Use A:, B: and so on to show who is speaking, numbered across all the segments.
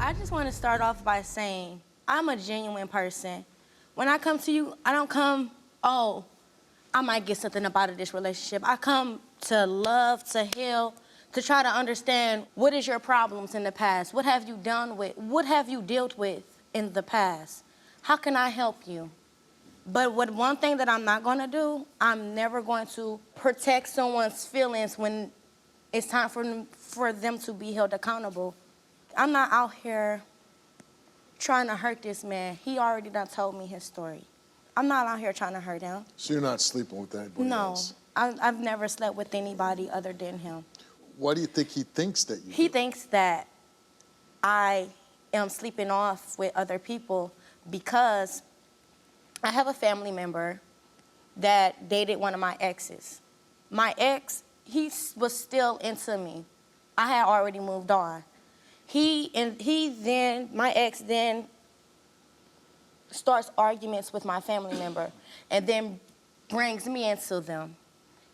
A: I just want to start off by saying I'm a genuine person. When I come to you, I don't come, oh, I might get something up out of this relationship. I come to love, to heal, to try to understand what is your problems in the past? What have you done with, what have you dealt with in the past? How can I help you? But one thing that I'm not gonna do, I'm never going to protect someone's feelings when it's time for them to be held accountable. I'm not out here trying to hurt this man. He already done told me his story. I'm not out here trying to hurt him.
B: So you're not sleeping with anybody else?
A: No, I've never slept with anybody other than him.
B: Why do you think he thinks that you
A: He
B: do?
A: thinks that I am sleeping off with other people because I have a family member that dated one of my exes. My ex, he was still into me. I had already moved on. My ex then starts arguments with my family member and then brings me into them.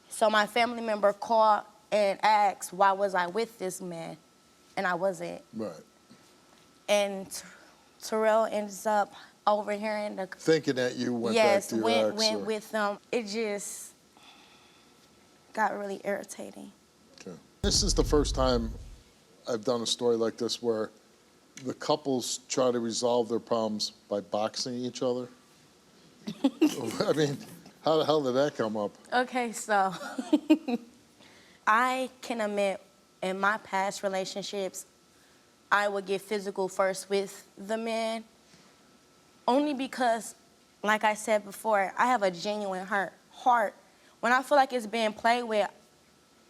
A: So my family member called and asked, why was I with this man? And I wasn't.
B: Right.
A: And Terrell ends up overhearing the...
B: Thinking that you went back to your ex.
A: Yes, went with them. It just got really irritating.
B: Okay. This is the first time I've done a story like this where the couples try to resolve their problems by boxing each other. I mean, how the hell did that come up?
A: Okay, so I can admit in my past relationships, I would get physical first with the man, only because, like I said before, I have a genuine heart. When I feel like it's being played with,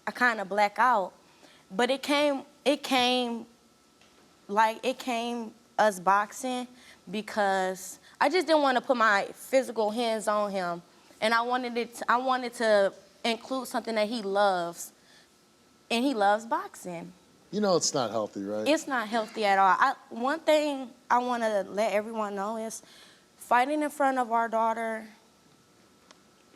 A: I kind of black out. But it came us boxing because I just didn't want to put my physical hands on him, and I wanted to include something that he loves, and he loves boxing.
B: You know it's not healthy, right?
A: It's not healthy at all. One thing I want to let everyone know is fighting in front of our daughter,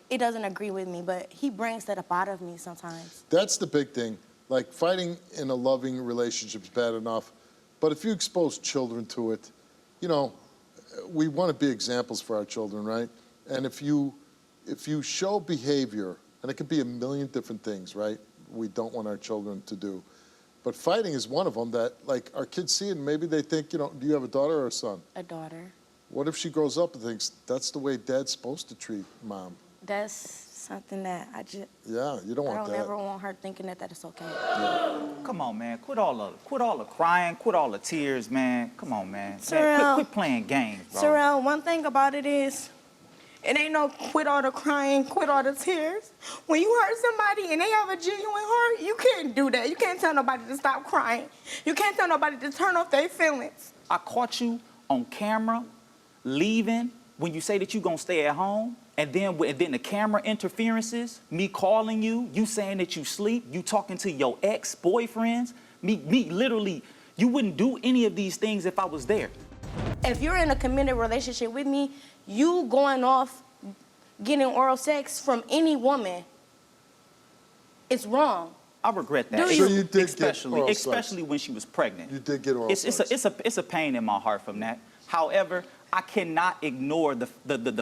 A: it doesn't agree with me, but he brings that up out of me sometimes.
B: That's the big thing. Like, fighting in a loving relationship is bad enough, but if you expose children to it, you know, we want to be examples for our children, right? And if you show behavior, and it could be a million different things, right, we don't want our children to do. But fighting is one of them that, like, our kids see it and maybe they think, you know, do you have a daughter or a son?
A: A daughter.
B: What if she grows up and thinks, that's the way dad's supposed to treat mom?
A: That's something that I just...
B: Yeah, you don't want that.
A: I don't ever want her thinking that it's okay.
B: Yeah.
C: Come on, man. Quit all the crying, quit all the tears, man. Come on, man. Quit playing games, bro.
A: Terrell, one thing about it is, it ain't no quit all the crying, quit all the tears. When you hurt somebody and they have a genuine heart, you can't do that. You can't tell nobody to stop crying. You can't tell nobody to turn off their feelings.
C: I caught you on camera leaving when you say that you gonna stay at home, and then the camera interferences, me calling you, you saying that you sleep, you talking to your ex-boyfriends, me literally, you wouldn't do any of these things if I was there.
A: If you're in a committed relationship with me, you going off getting oral sex from any woman, it's wrong.
C: I regret that.
B: So you did get oral sex.
C: Especially when she was pregnant.
B: You did get oral sex.
C: It's a pain in my heart from that. However, I cannot ignore the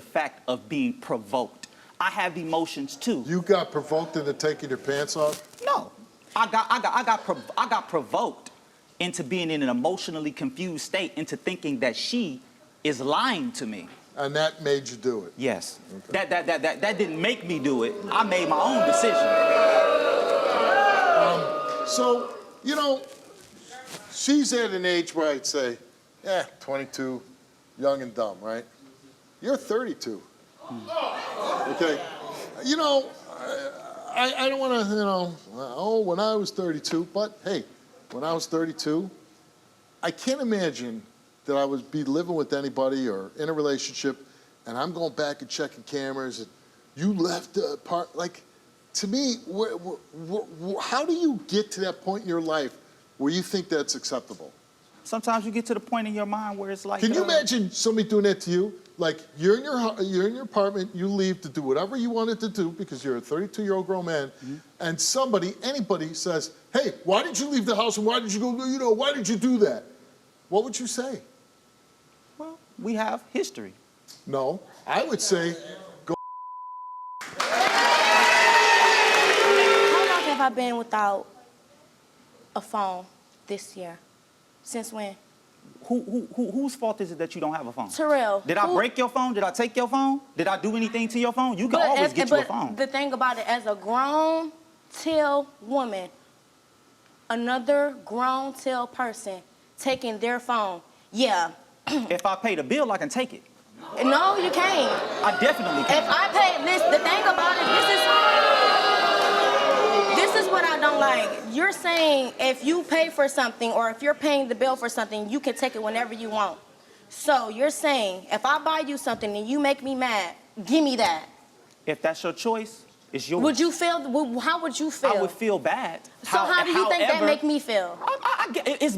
C: fact of being provoked. I have emotions too.
B: You got provoked into taking your pants off?
C: No, I got provoked into being in an emotionally confused state, into thinking that she is lying to me.
B: And that made you do it?
C: Yes. Okay. That didn't make me do it. I made my own decision.
B: So, you know, she's at an age where I'd say, yeah, 22, young and dumb, right? You're 32. Okay? You know, I don't want to, you know, oh, when I was 32, but hey, when I was 32, I can't imagine that I would be living with anybody or in a relationship and I'm going back and checking cameras and you left the part, like, to me, how do you get to that point in your life where you think that's acceptable?
C: Sometimes you get to the point in your mind where it's like...
B: Can you imagine somebody doing that to you? Like, you're in your apartment, you leave to do whatever you wanted to do because you're a 32-year-old grown man, and anybody says, hey, why did you leave the house and why did you go, you know, why did you do that? what would you say?
C: Well, we have history.
B: No, I would say, go.
A: How long have I been without a phone this year? Since when?
C: Whose fault is it that you don't have a phone?
A: Terrell.
C: Did I break your phone? Did I take your phone? Did I do anything to your phone? You can always get you a phone.
A: The thing about it, as a grown till woman, another grown till person taking their phone, yeah.
C: If I pay the bill, I can take it.
A: No, you can't.
C: I definitely can.
A: If I pay this, the thing about it, this is what I don't like. You're saying if you pay for something or if you're paying the bill for something, you can take it whenever you want. So you're saying if I buy you something and you make me mad, give me that.
C: If that's your choice, it's yours.
A: Would you feel? How would you feel?
C: I would feel bad.
A: So how do you think that make me feel?
C: It's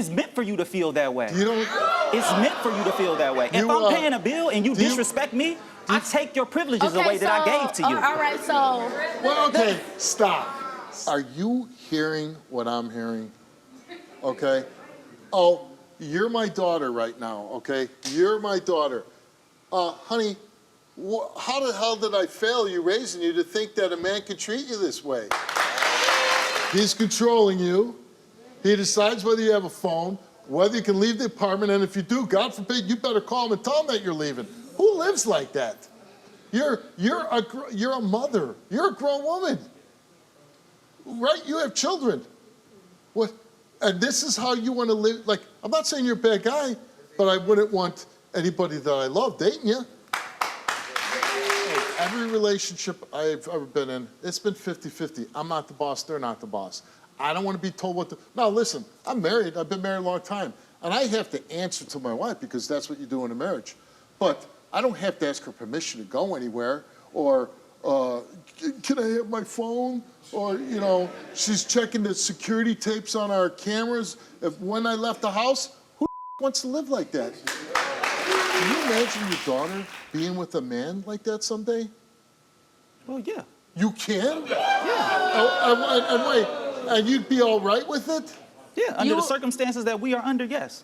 C: meant for you to feel that way.
B: You don't.
C: It's meant for you to feel that way. If I'm paying a bill and you disrespect me, I take your privileges away that I gave to you.
A: All right, so.
B: Well, okay, stop. Are you hearing what I'm hearing? Okay? Oh, you're my daughter right now, okay? You're my daughter. Honey, how the hell did I fail you raising you to think that a man could treat you this way? He's controlling you. He decides whether you have a phone, whether you can leave the apartment, and if you do, God forbid, you better call him and tell him that you're leaving. Who lives like that? You're a mother. You're a grown woman. Right? You have children. What? And this is how you want to live? Like, I'm not saying you're a bad guy, but I wouldn't want anybody that I love dating you. Every relationship I've ever been in, it's been 50-50. I'm not the boss, they're not the boss. I don't want to be told what to... Now, listen, I'm married. I've been married a long time. And I have to answer to my wife because that's what you do in a marriage. But I don't have to ask her permission to go anywhere or, can I have my phone? Or, you know, she's checking the security tapes on our cameras. When I left the house, who wants to live like that? Can you imagine your daughter being with a man like that someday?
C: Well, yeah.
B: You can?
C: Yeah.
B: Oh, and wait, and you'd be all right with it?
C: Yeah, under the circumstances that we are under, yes.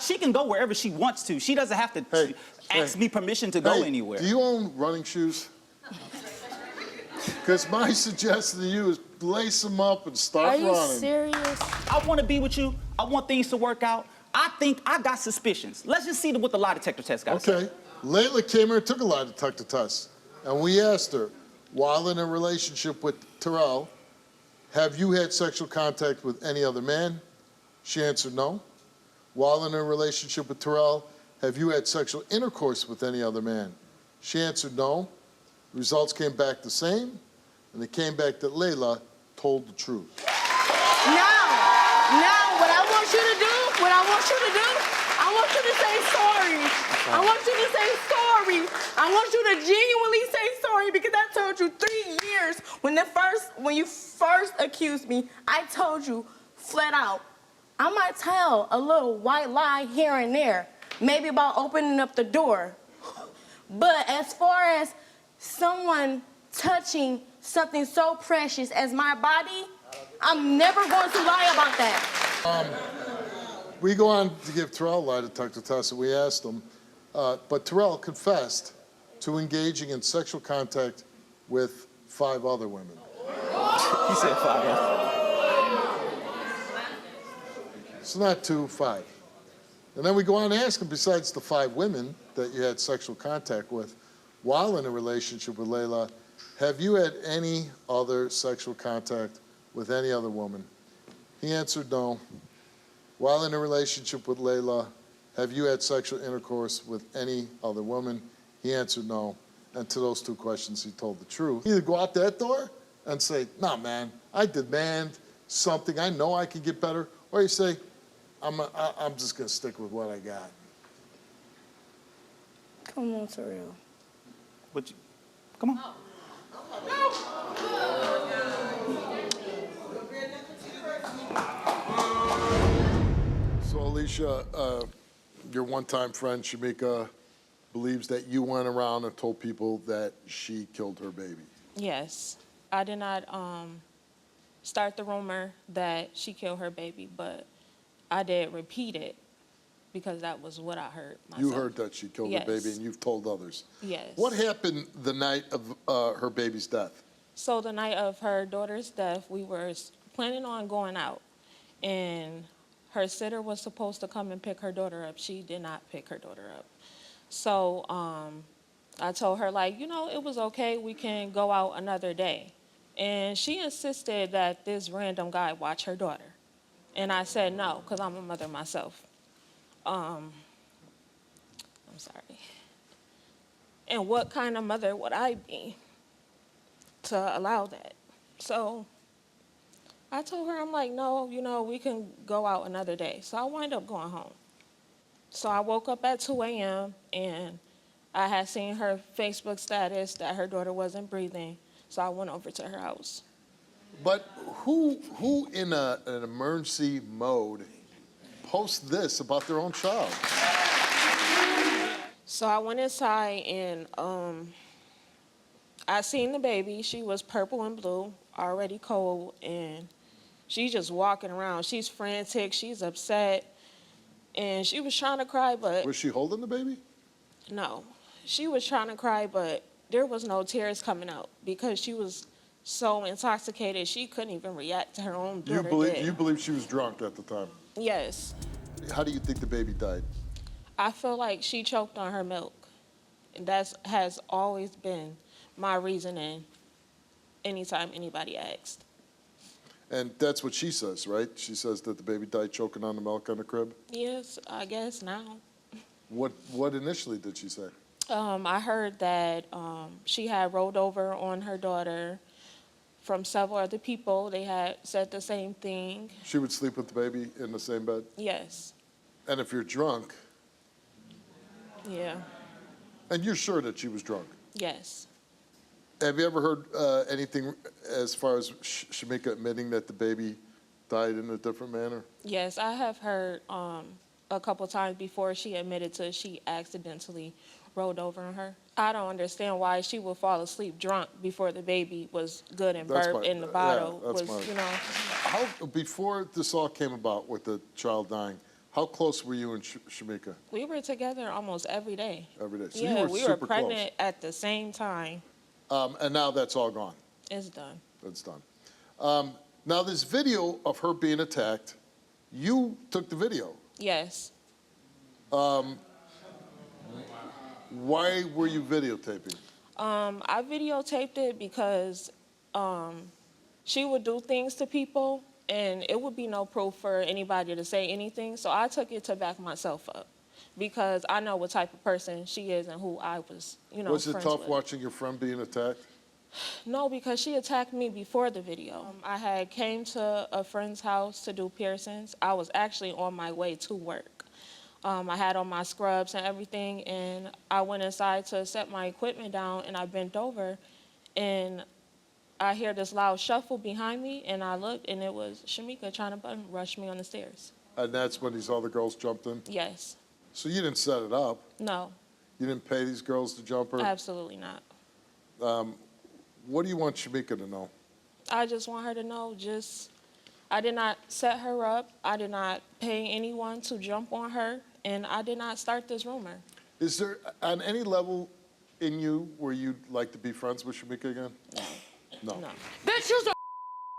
C: She can go wherever she wants to. She doesn't have to ask me permission to go anywhere.
B: Do you own running shoes? Because my suggestion to you is lace them up and start running.
A: Are you serious?
C: I want to be with you. I want things to work out. I think I got suspicions. Let's just see what the lie detector test got to say.
B: Okay. Layla came here and took a lie detector test. And we asked her, while in a relationship with Terrell, have you had sexual contact with any other man? She answered no. While in a relationship with Terrell, have you had sexual intercourse with any other man? She answered no. Results came back the same, and it came back that Layla told the truth.
A: Now, what I want you to do, I want you to say sorry. I want you to say sorry. I want you to genuinely say sorry because I told you 3 years when you first accused me, I told you flat out, I might tell a little white lie here and there, maybe about opening up the door. But as far as someone touching something so precious as my body, I'm never going to lie about that.
B: We go on to give Terrell a lie detector test, and we asked him, but Terrell confessed to engaging in sexual contact with 5 other women.
C: He said 5.
B: It's not 2, 5. And then we go on and ask him, besides the 5 women that you had sexual contact with, while in a relationship with Layla, have you had any other sexual contact with any other woman? He answered no. While in a relationship with Layla, have you had sexual intercourse with any other woman? He answered no. And to those 2 questions, he told the truth. Either go out that door and say, nah, man, I demand something. I know I can get better. Or you say, I'm just going to stick with what I got.
A: Come on, Terrell.
C: Come on.
B: So, Alicia, your one-time friend, Shamika, believes that you went around and told people that she killed her baby.
D: Yes. I did not start the rumor that she killed her baby, but I did repeat it because that was what I heard myself.
B: You heard that she killed
D: Yes.
B: her baby, and you've told others.
D: Yes.
B: What happened the night of her baby's death?
D: So the night of her daughter's death, we were planning on going out, and her sitter was supposed to come and pick her daughter up. She did not pick her daughter up. So I told her, like, you know, it was okay. We can go out another day. And she insisted that this random guy watch her daughter. And I said no, because I'm a mother myself. I'm sorry. And what kind of mother would I be to allow that? So I told her, I'm like, no, you know, we can go out another day. So I wind up going home. So I woke up at 2 a.m. and I had seen her Facebook status that her daughter wasn't breathing. So I went over to her house.
B: But who in an emergency mode posts this about their own child?
D: So I went inside and I seen the baby. She was purple and blue, already cold, and she's just walking around. She's frantic, she's upset, and she was trying to cry, but
B: Was she holding the baby?
D: no. She was trying to cry, but there was no tears coming out because she was so intoxicated she couldn't even react to her own daughter dead.
B: You believe she was drunk at the time?
D: Yes.
B: How do you think the baby died?
D: I feel like she choked on her milk. And that has always been my reasoning anytime anybody asked.
B: And that's what she says, right? She says that the baby died choking on the milk on the crib?
D: Yes, I guess now.
B: What initially did she say?
D: I heard that she had rolled over on her daughter from several other people. They had said the same thing.
B: She would sleep with the baby in the same bed?
D: Yes.
B: And if you're drunk,
D: Yeah.
B: and you're sure that she was drunk,
D: Yes.
B: have you ever heard anything as far as Shamika admitting that the baby died in a different manner?
D: Yes, I have heard a couple times before she admitted to she accidentally rolled over on her. I don't understand why she would fall asleep drunk before the baby was good and
B: That's
D: burped
B: my-
D: in the bottle.
B: yeah, that's
D: was,
B: my-
D: you know.
B: How, before this all came about with the child dying, how close were you and Shamika
D: We were together almost every day.
B: every day? So
D: Yeah,
B: you were
D: we
B: super
D: were pregnant at the same time.
B: close. And now that's all gone.
D: It's done.
B: That's done. Now this video of her being attacked, you took the video.
D: Yes.
B: Why were you videotaping?
D: I videotaped it because she would do things to people and it would be no proof for anybody to say anything. So I took it to back myself up because I know what type of person she is and who I was, you know,
B: Was it
D: friends
B: tough
D: with.
B: watching your friend being attacked?
D: No, because she attacked me before the video. I had came to a friend's house to do piercings. I was actually on my way to work. I had on my scrubs and everything, and I went inside to set my equipment down, and I bent over, and I hear this loud shuffle behind me, and I looked, and it was Shamika trying to bum rush me on the stairs.
B: And that's when these other girls jumped in?
D: Yes.
B: So you didn't set it up?
D: No,
B: You didn't pay these girls to jump her?
D: absolutely not.
B: What do you want Shamika to know?
D: I just want her to know I did not set her up. I did not pay anyone to jump on her, and I did not start this rumor.
B: Is there, on any level in you, where you'd like to be friends with Shamika again? No.
D: No.
A: Bitch, you's a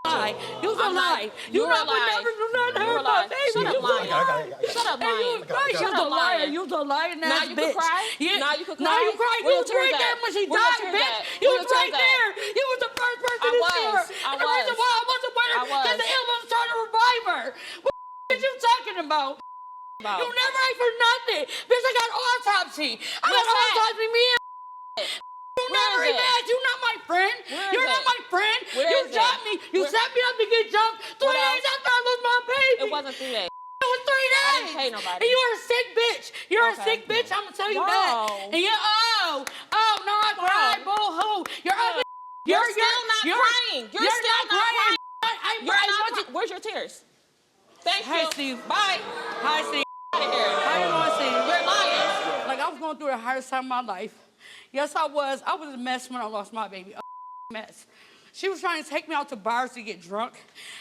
A: lie. You's a
D: I'm not-
A: lie.
D: you're
A: You
D: a
A: never,
D: lie.
A: never do nothing to
D: You're
A: her,
D: a
A: my
D: lie.
A: baby.
D: Shut up,
A: You's a
D: lying.
A: liar.
D: Shut up,
A: And you,
D: lying.
A: right,
D: Shut
A: you's
D: up,
A: a liar.
D: lying.
A: You's a lying
D: Now
A: ass
D: you
A: bitch.
D: can cry?
A: Yeah.
D: Now you can
A: Now you
D: cry?
A: cry.
D: Where
A: You
D: your
A: was
D: tears
A: right
D: at?
A: there when she
D: Where your
A: died,
D: tears
A: bitch.
D: at?
A: You
D: Where
A: was
D: your
A: right
D: tears at?
A: there. You was the first person
D: I
A: to
D: was.
A: see her.
D: I
A: And the reason
D: was.
A: why I wasn't with her
D: I was.
A: because the ill was trying to revive her. What is you talking about?
D: About.
A: You never asked for nothing. Bitch, I got autopsy. I got
D: Where's that?
A: autopsy. Me and you
D: Where
A: never
D: is it?
A: even asked. You not my friend.
D: Where
A: You're
D: is
A: not
D: it?
A: my friend.
D: Where
A: You
D: is
A: jumped
D: it?
A: me. You
D: Where-
A: set me up to get jumped 3
D: What
A: days
D: else?
A: after I lost my baby.
D: It wasn't 3 days.
A: It was 3 days.
D: I didn't pay nobody.
A: And you are a sick bitch. You're
D: Okay.
A: a sick bitch. I'm gonna tell you
D: Whoa.
A: that. And you're no, I cried, boo hoo. You're ugly.
D: You're still not crying. You're still not crying. Where's your tears? Thank
A: Hi,
D: you.
A: Steve.
D: Bye.
A: Hi, Steve.
D: Out of here.
A: How you doing, Steve?
D: You're lying.
A: Like, I was going through the hardest time of my life. Yes, I was. I was a mess when I lost my baby. A mess. She was trying to take me out to bars to get drunk,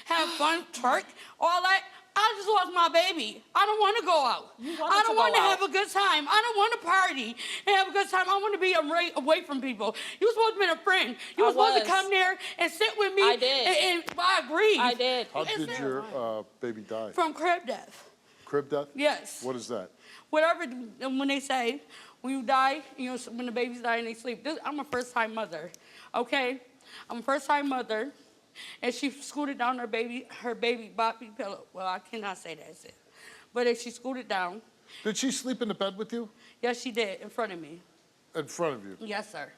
A: have fun, twerk, all that.
E: I just lost my baby. I don't want to go out. I don't want to have a good time. I don't want to party and have a good time. I want to be away from people. You were supposed to be a friend. You were supposed to come there and sit with me.
D: I did.
E: And I agree.
D: I did.
B: How did your baby die?
E: From crib death.
B: Crib death?
E: Yes.
B: What is that?
E: Whatever, when they say, when you die, you know, when the babies die and they sleep. I'm a first-time mother, okay? I'm a first-time mother, and she scooted down her baby boppy pillow. Well, I cannot say that's it. But if she scooted down.
B: Did she sleep in the bed with you?
E: Yes, she did, in front of me.
B: In front of you?
E: Yes, sir.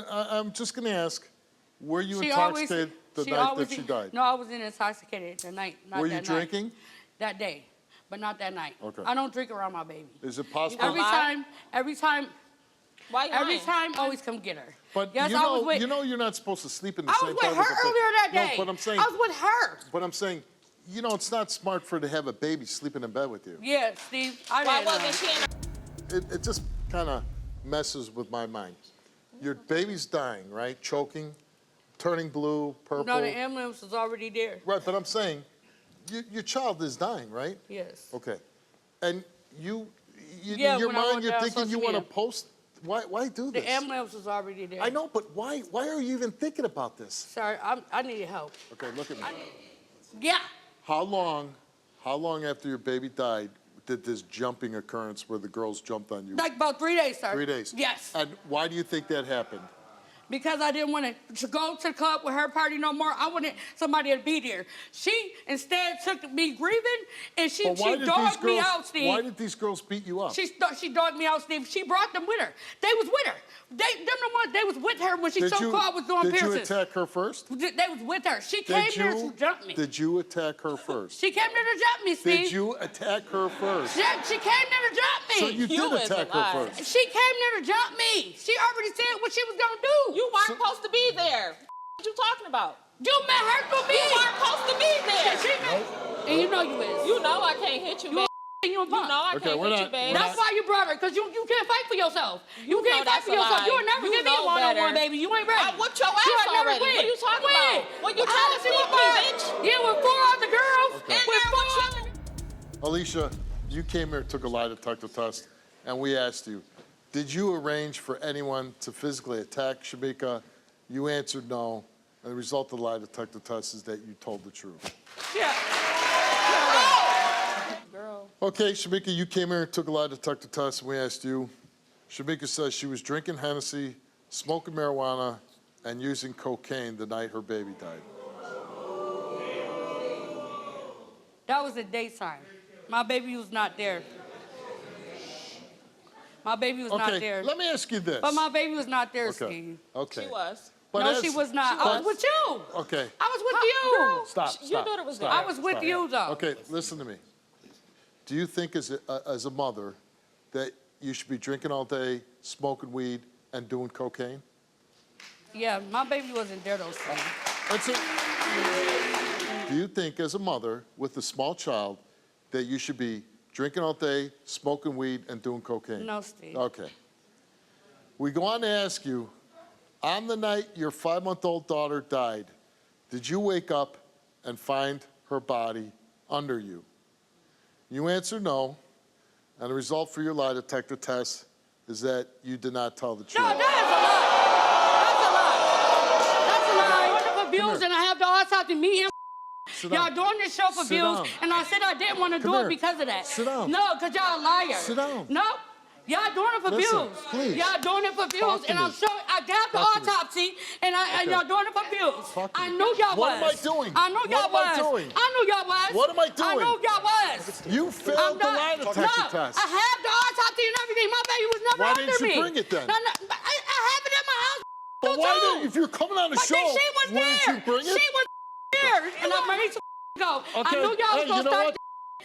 B: I'm just going to ask, were you intoxicated the night that she died?
E: No, I was intoxicated the night, not
B: Were
E: that
B: you
E: night.
B: drinking?
E: That day, but not that night.
B: Okay.
E: I don't drink around my baby.
B: Is it possible?
E: Every time,
D: Why you
E: every
D: lying?
E: time, always come get her.
B: But
E: yes,
B: you
E: I
B: know,
E: was with,
B: you know you're not supposed to sleep in the
E: I
B: same
E: was
B: bed
E: with
B: with
E: her
B: a baby.
E: earlier that day.
B: No, but I'm saying.
E: I was with her.
B: But I'm saying, you know, it's not smart for her to have a baby sleeping in bed with you.
E: Yeah, Steve. I
D: Why
E: didn't know.
D: wasn't she in
B: It just kind of messes with my mind. Your baby's dying, right? Choking, turning blue, purple.
E: No, the ambulance was already there.
B: Right, but I'm saying, your child is dying, right?
E: Yes.
B: Okay. And you
E: Yeah,
B: in your
E: when I wrote
B: mind, you're
E: down
B: thinking you
E: social
B: want to
E: media.
B: post. Why do this?
E: The ambulance was already there.
B: I know, but why are you even thinking about this?
E: Sorry, I needed help.
B: Okay, look at me.
E: Yeah.
B: How long after your baby died did this jumping occurrence where the girls jumped on you?
E: Like about 3 days, sir.
B: 3 days.
E: Yes.
B: And why do you think that happened?
E: Because I didn't want to go to the club with her party no more. I wanted somebody to be there. She instead took me grieving, and she dogged me out, Steve.
B: Why did these girls beat you up?
E: She dogged me out, Steve. She brought them with her. They was with her. They was with her when she so-called was doing piercings.
B: Did you attack her first?
E: They was with her. She came there to jump me.
B: Did you attack her first?
E: She came there to jump me, Steve.
B: Did you attack her first?
E: Yeah, she came there to jump me.
B: So you did attack her first.
E: She came there to jump me. She already said what she was gonna do.
D: You weren't supposed to be there. What you talking about?
E: You met her through me.
D: You weren't supposed to be there.
E: And you know you is.
D: You know I can't hit you, babe.
E: You
D: You know I can't hit you, babe.
E: That's why you brought her, because you can't fight for yourself. You can't fight
D: that's
E: for
D: a
E: yourself.
D: lie.
E: You will never
D: You
E: give me a
D: know
E: one-on-one,
D: better.
E: baby. You ain't ready.
D: I whooped your
E: You
D: ass
E: ain't never
D: already.
E: win.
D: What are you talking
E: When?
D: about? When you
E: How
D: trying to
E: she
D: sneak
E: whoop
D: me,
E: her?
D: bitch?
E: Yeah, with 4 other girls.
B: Okay.
D: And
E: With
D: there
E: 4
D: with
E: other.
B: Alicia, you came here, took a lie detector test, and we asked you, did you arrange for anyone to physically attack Shamika? You answered no, and the result of the lie detector test is that you told the truth.
E: Yeah.
D: Girl.
B: Okay, Shamika, you came here and took a lie detector test, and we asked you. Shamika says she was drinking Hennessy, smoking marijuana, and using cocaine the night her baby died.
E: That was the daytime. My baby was not there. My baby was not there.
B: Let me ask you this.
E: But my baby was not there,
B: Okay.
E: Steve.
B: Okay.
D: She was.
B: But
E: No,
B: as-
E: she was not.
D: She
E: I was
D: was.
E: with you.
B: Okay.
E: I was with you.
B: Stop.
D: Your
B: stop,
D: daughter was
B: stop,
D: there.
E: I was with
B: stop.
E: you, though.
B: Okay, listen to me. Do you think as a mother that you should be drinking all day, smoking weed, and doing cocaine?
E: Yeah, my baby wasn't there, though, Steve.
B: That's it. Do you think as a mother with a small child that you should be drinking all day, smoking weed, and doing cocaine?
E: No, Steve.
B: Okay. We go on to ask you, on the night your 5-month-old daughter died, did you wake up and find her body under you? You answer no, and the result for your lie detector test is that you did not tell the truth.
E: No, that is a lie. That's a lie. That's a lie. I'm abused, and I have the autopsy. Me and
B: Sit
E: y'all
B: down.
E: doing this self-abuse,
B: Sit down.
E: and I said I didn't want to do
B: Come
E: it
B: here.
E: because of that.
B: Sit down.
E: No, because y'all liars.
B: Sit down.
E: No. Y'all doing it for
B: Listen,
E: views.
B: please.
E: Y'all doing it for
B: Talk
E: views,
B: to
E: and
B: me.
E: I'm showing. I got the
B: Talk to me.
E: autopsy, and
B: Okay.
E: y'all doing it for views.
B: Talk to
E: I
B: me.
E: knew y'all
B: What
E: was.
B: am I doing?
E: I know y'all
B: What am I
E: was.
B: doing?
E: I knew y'all was.
B: What am I
E: I
B: doing?
E: know y'all was.
B: You failed the lie detector test.
E: I have the autopsy and everything. My baby was never
B: Why
E: under
B: didn't you
E: me.
B: bring it then?
E: No, I have it at my house.
B: But why
E: too.
B: didn't, if you're coming on the
E: But
B: show,
E: then she was
B: why didn't
E: there.
B: you bring it?
E: She was there, and I'm ready to go. I
B: Okay.
E: knew y'all was
B: Hey,
E: gonna
B: you know
E: start.
B: what?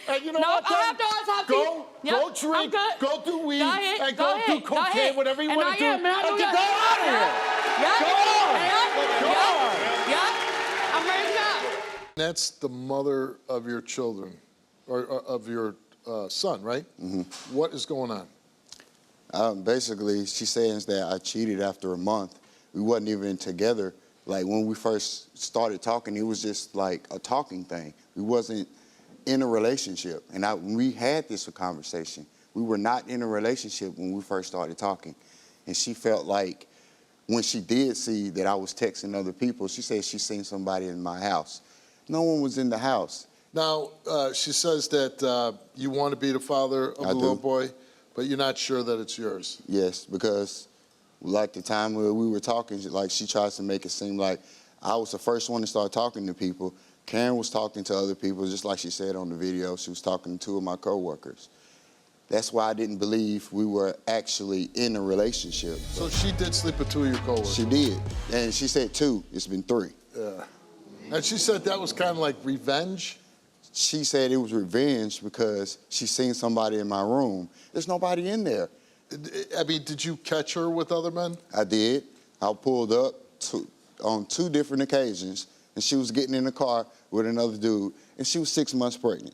B: Hey, you know
E: No,
B: what?
E: I have the autopsy.
B: Go
E: Yep,
B: drink,
E: I'm good.
B: go do weed,
E: Go ahead,
B: and
E: go
B: go
E: ahead,
B: do
E: go
B: cocaine,
E: ahead.
B: whatever you
E: And
B: want
E: I
B: to do,
E: am, and I know
B: and get
E: y'all-
B: the hell out of here.
E: Yeah.
B: Go on.
E: Yeah. I'm ready to go.
B: That's the mother of your children, or of your son, right? Mm-hmm. What is going on?
F: Basically, she says that I cheated after a month. We wasn't even together. Like when we first started talking, it was just like a talking thing. We wasn't in a relationship. And when we had this conversation, we were not in a relationship when we first started talking. And she felt like when she did see that I was texting other people, she said she seen somebody in my house. No one was in the house.
B: Now, she says that you want to be the father of the little boy, but you're not sure that it's yours.
F: Yes, because like the time where we were talking, like she tries to make it seem like I was the first one to start talking to people. Karen was talking to other people, just like she said on the video. She was talking to two of my coworkers. That's why I didn't believe we were actually in a relationship.
B: So she did sleep with two of your coworkers?
F: She did. And she said 2. It's been 3.
B: Yeah. And she said that was kind of like revenge?
F: She said it was revenge because she seen somebody in my room. There's nobody in there.
B: I mean, did you catch her with other men?
F: I did. I pulled up on 2 different occasions, and she was getting in the car with another dude, and she was 6 months pregnant.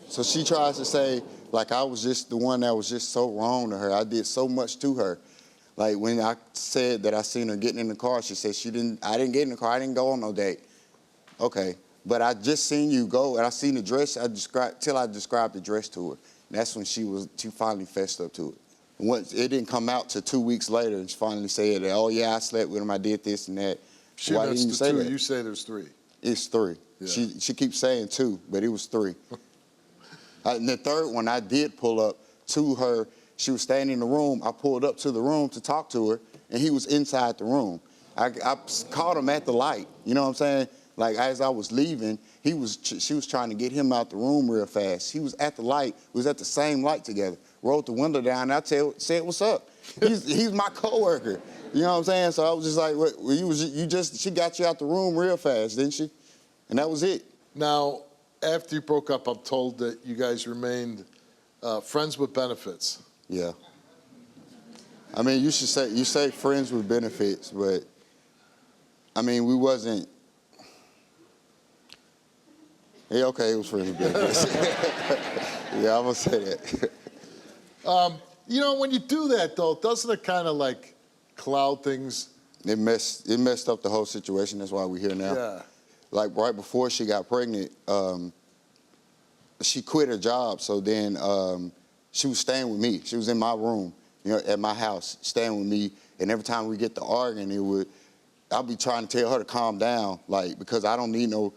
F: So she tries to say, like, I was just the one that was just so wrong to her. I did so much to her. Like, when I said that I seen her getting in the car, she said I didn't get in the car. I didn't go on no date. Okay. But I just seen you go, and I seen the dress till I described the dress to her. And that's when she finally fessed up to it. Once it didn't come out till 2 weeks later, and she finally said, oh yeah, I slept with him, I did this and that. Why didn't you say that?
B: You say there's 3.
F: It's 3. Yeah. She keeps saying 2, but it was 3. And the third one, I did pull up to her. She was standing in the room. I pulled up to the room to talk to her, and he was inside the room. I caught him at the light. You know what I'm saying? Like, as I was leaving, she was trying to get him out the room real fast. He was at the light. We was at the same light together. Rolled the window down, and I said, what's up? He's my coworker. You know what I'm saying? So I was just like, she got you out the room real fast, didn't she? And that was it.
B: Now, after you broke up, I'm told that you guys remained friends with benefits.
F: Yeah. I mean, you say friends with benefits, but I mean, we wasn't. Yeah, okay, it was friends with benefits. Yeah, I'm gonna say that.
B: You know, when you do that, though, doesn't it kind of like cloud things?
F: It messed up the whole situation. That's why we're here now.
B: Yeah.
F: Like right before she got pregnant, she quit her job. So then she was staying with me. She was in my room, you know, at my house, staying with me. And every time we get to arguing, I'll be trying to tell her to calm down, like, because I don't need no.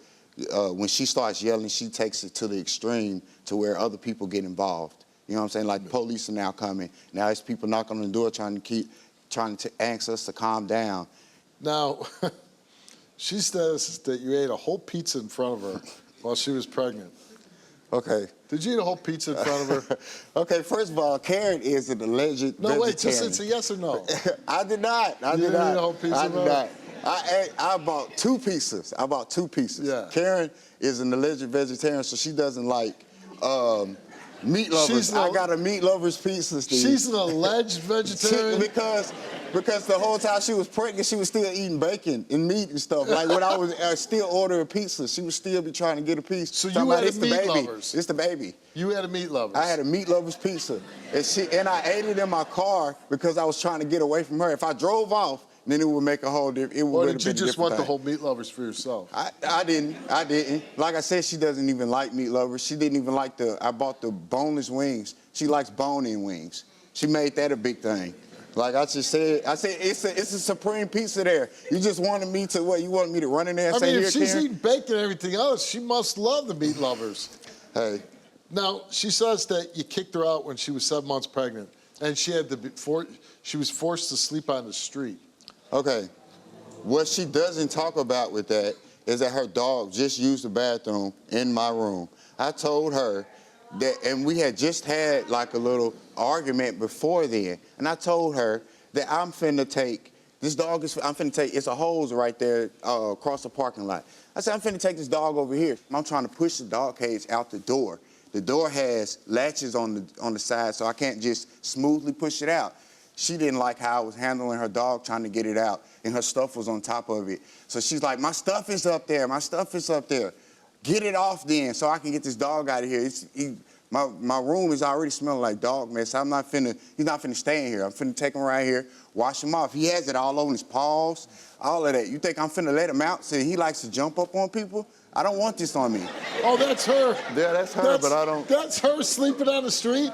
F: When she starts yelling, she takes it to the extreme to where other people get involved. You know what I'm saying? Like, police are now coming. Now it's people knocking on the door trying to ask us to calm down.
B: Now, she says that you ate a whole pizza in front of her while she was pregnant.
F: Okay.
B: Did you eat a whole pizza in front of her?
F: Okay, first of all, Karen is an alleged vegetarian.
B: No, wait, just it's a yes or no.
F: I did not. I
B: You
F: did
B: didn't
F: not.
B: eat a whole pizza,
F: I did
B: bro?
F: not. I bought 2 pieces. I bought 2 pieces.
B: Yeah.
F: Karen is an alleged vegetarian, so she doesn't like meat lovers. I got a meat lovers pizza, Steve.
B: She's an alleged vegetarian?
F: Because the whole time she was pregnant, she was still eating bacon and meat and stuff. Like when I was still ordering pizza, she would still be trying to get a piece.
B: So you had a meat lovers?
F: It's the baby.
B: You had a meat lovers?
F: I had a meat lovers pizza. And I ate it in my car because I was trying to get away from her. If I drove off, then it would make a whole different.
B: Or did you just want the whole meat lovers for yourself?
F: I didn't. Like I said, she doesn't even like meat lovers. She didn't even like I bought the boneless wings. She likes bone-in wings. She made that a big thing. Like I said it's a supreme pizza there. You just wanted me to what? You wanted me to run in there and say,
B: if
F: here,
B: she's
F: Karen?
B: eating bacon and everything else, she must love the meat lovers.
F: Hey.
B: Now, she says that you kicked her out when she was 7 months pregnant, and she was forced to sleep on the street.
F: Okay. What she doesn't talk about with that is that her dog just used the bathroom in my room. I told her that, and we had just had like a little argument before then, and I told her that I'm finna take it's a hose right there across the parking lot. I said, I'm finna take this dog over here. I'm trying to push the dog cage out the door. The door has latches on the side, so I can't just smoothly push it out. She didn't like how I was handling her dog, trying to get it out, and her stuff was on top of it. So she's like, my stuff is up there. My stuff is up there. Get it off then so I can get this dog out of here. My room is already smelling like dog mess. He's not finna stay in here. I'm finna take him right here, wash him off. He has it all over his paws, all of that. You think I'm finna let him out so he likes to jump up on people? I don't want this on me.
B: Oh, that's her.
F: Yeah, that's her, but I don't.
B: That's her sleeping on the street?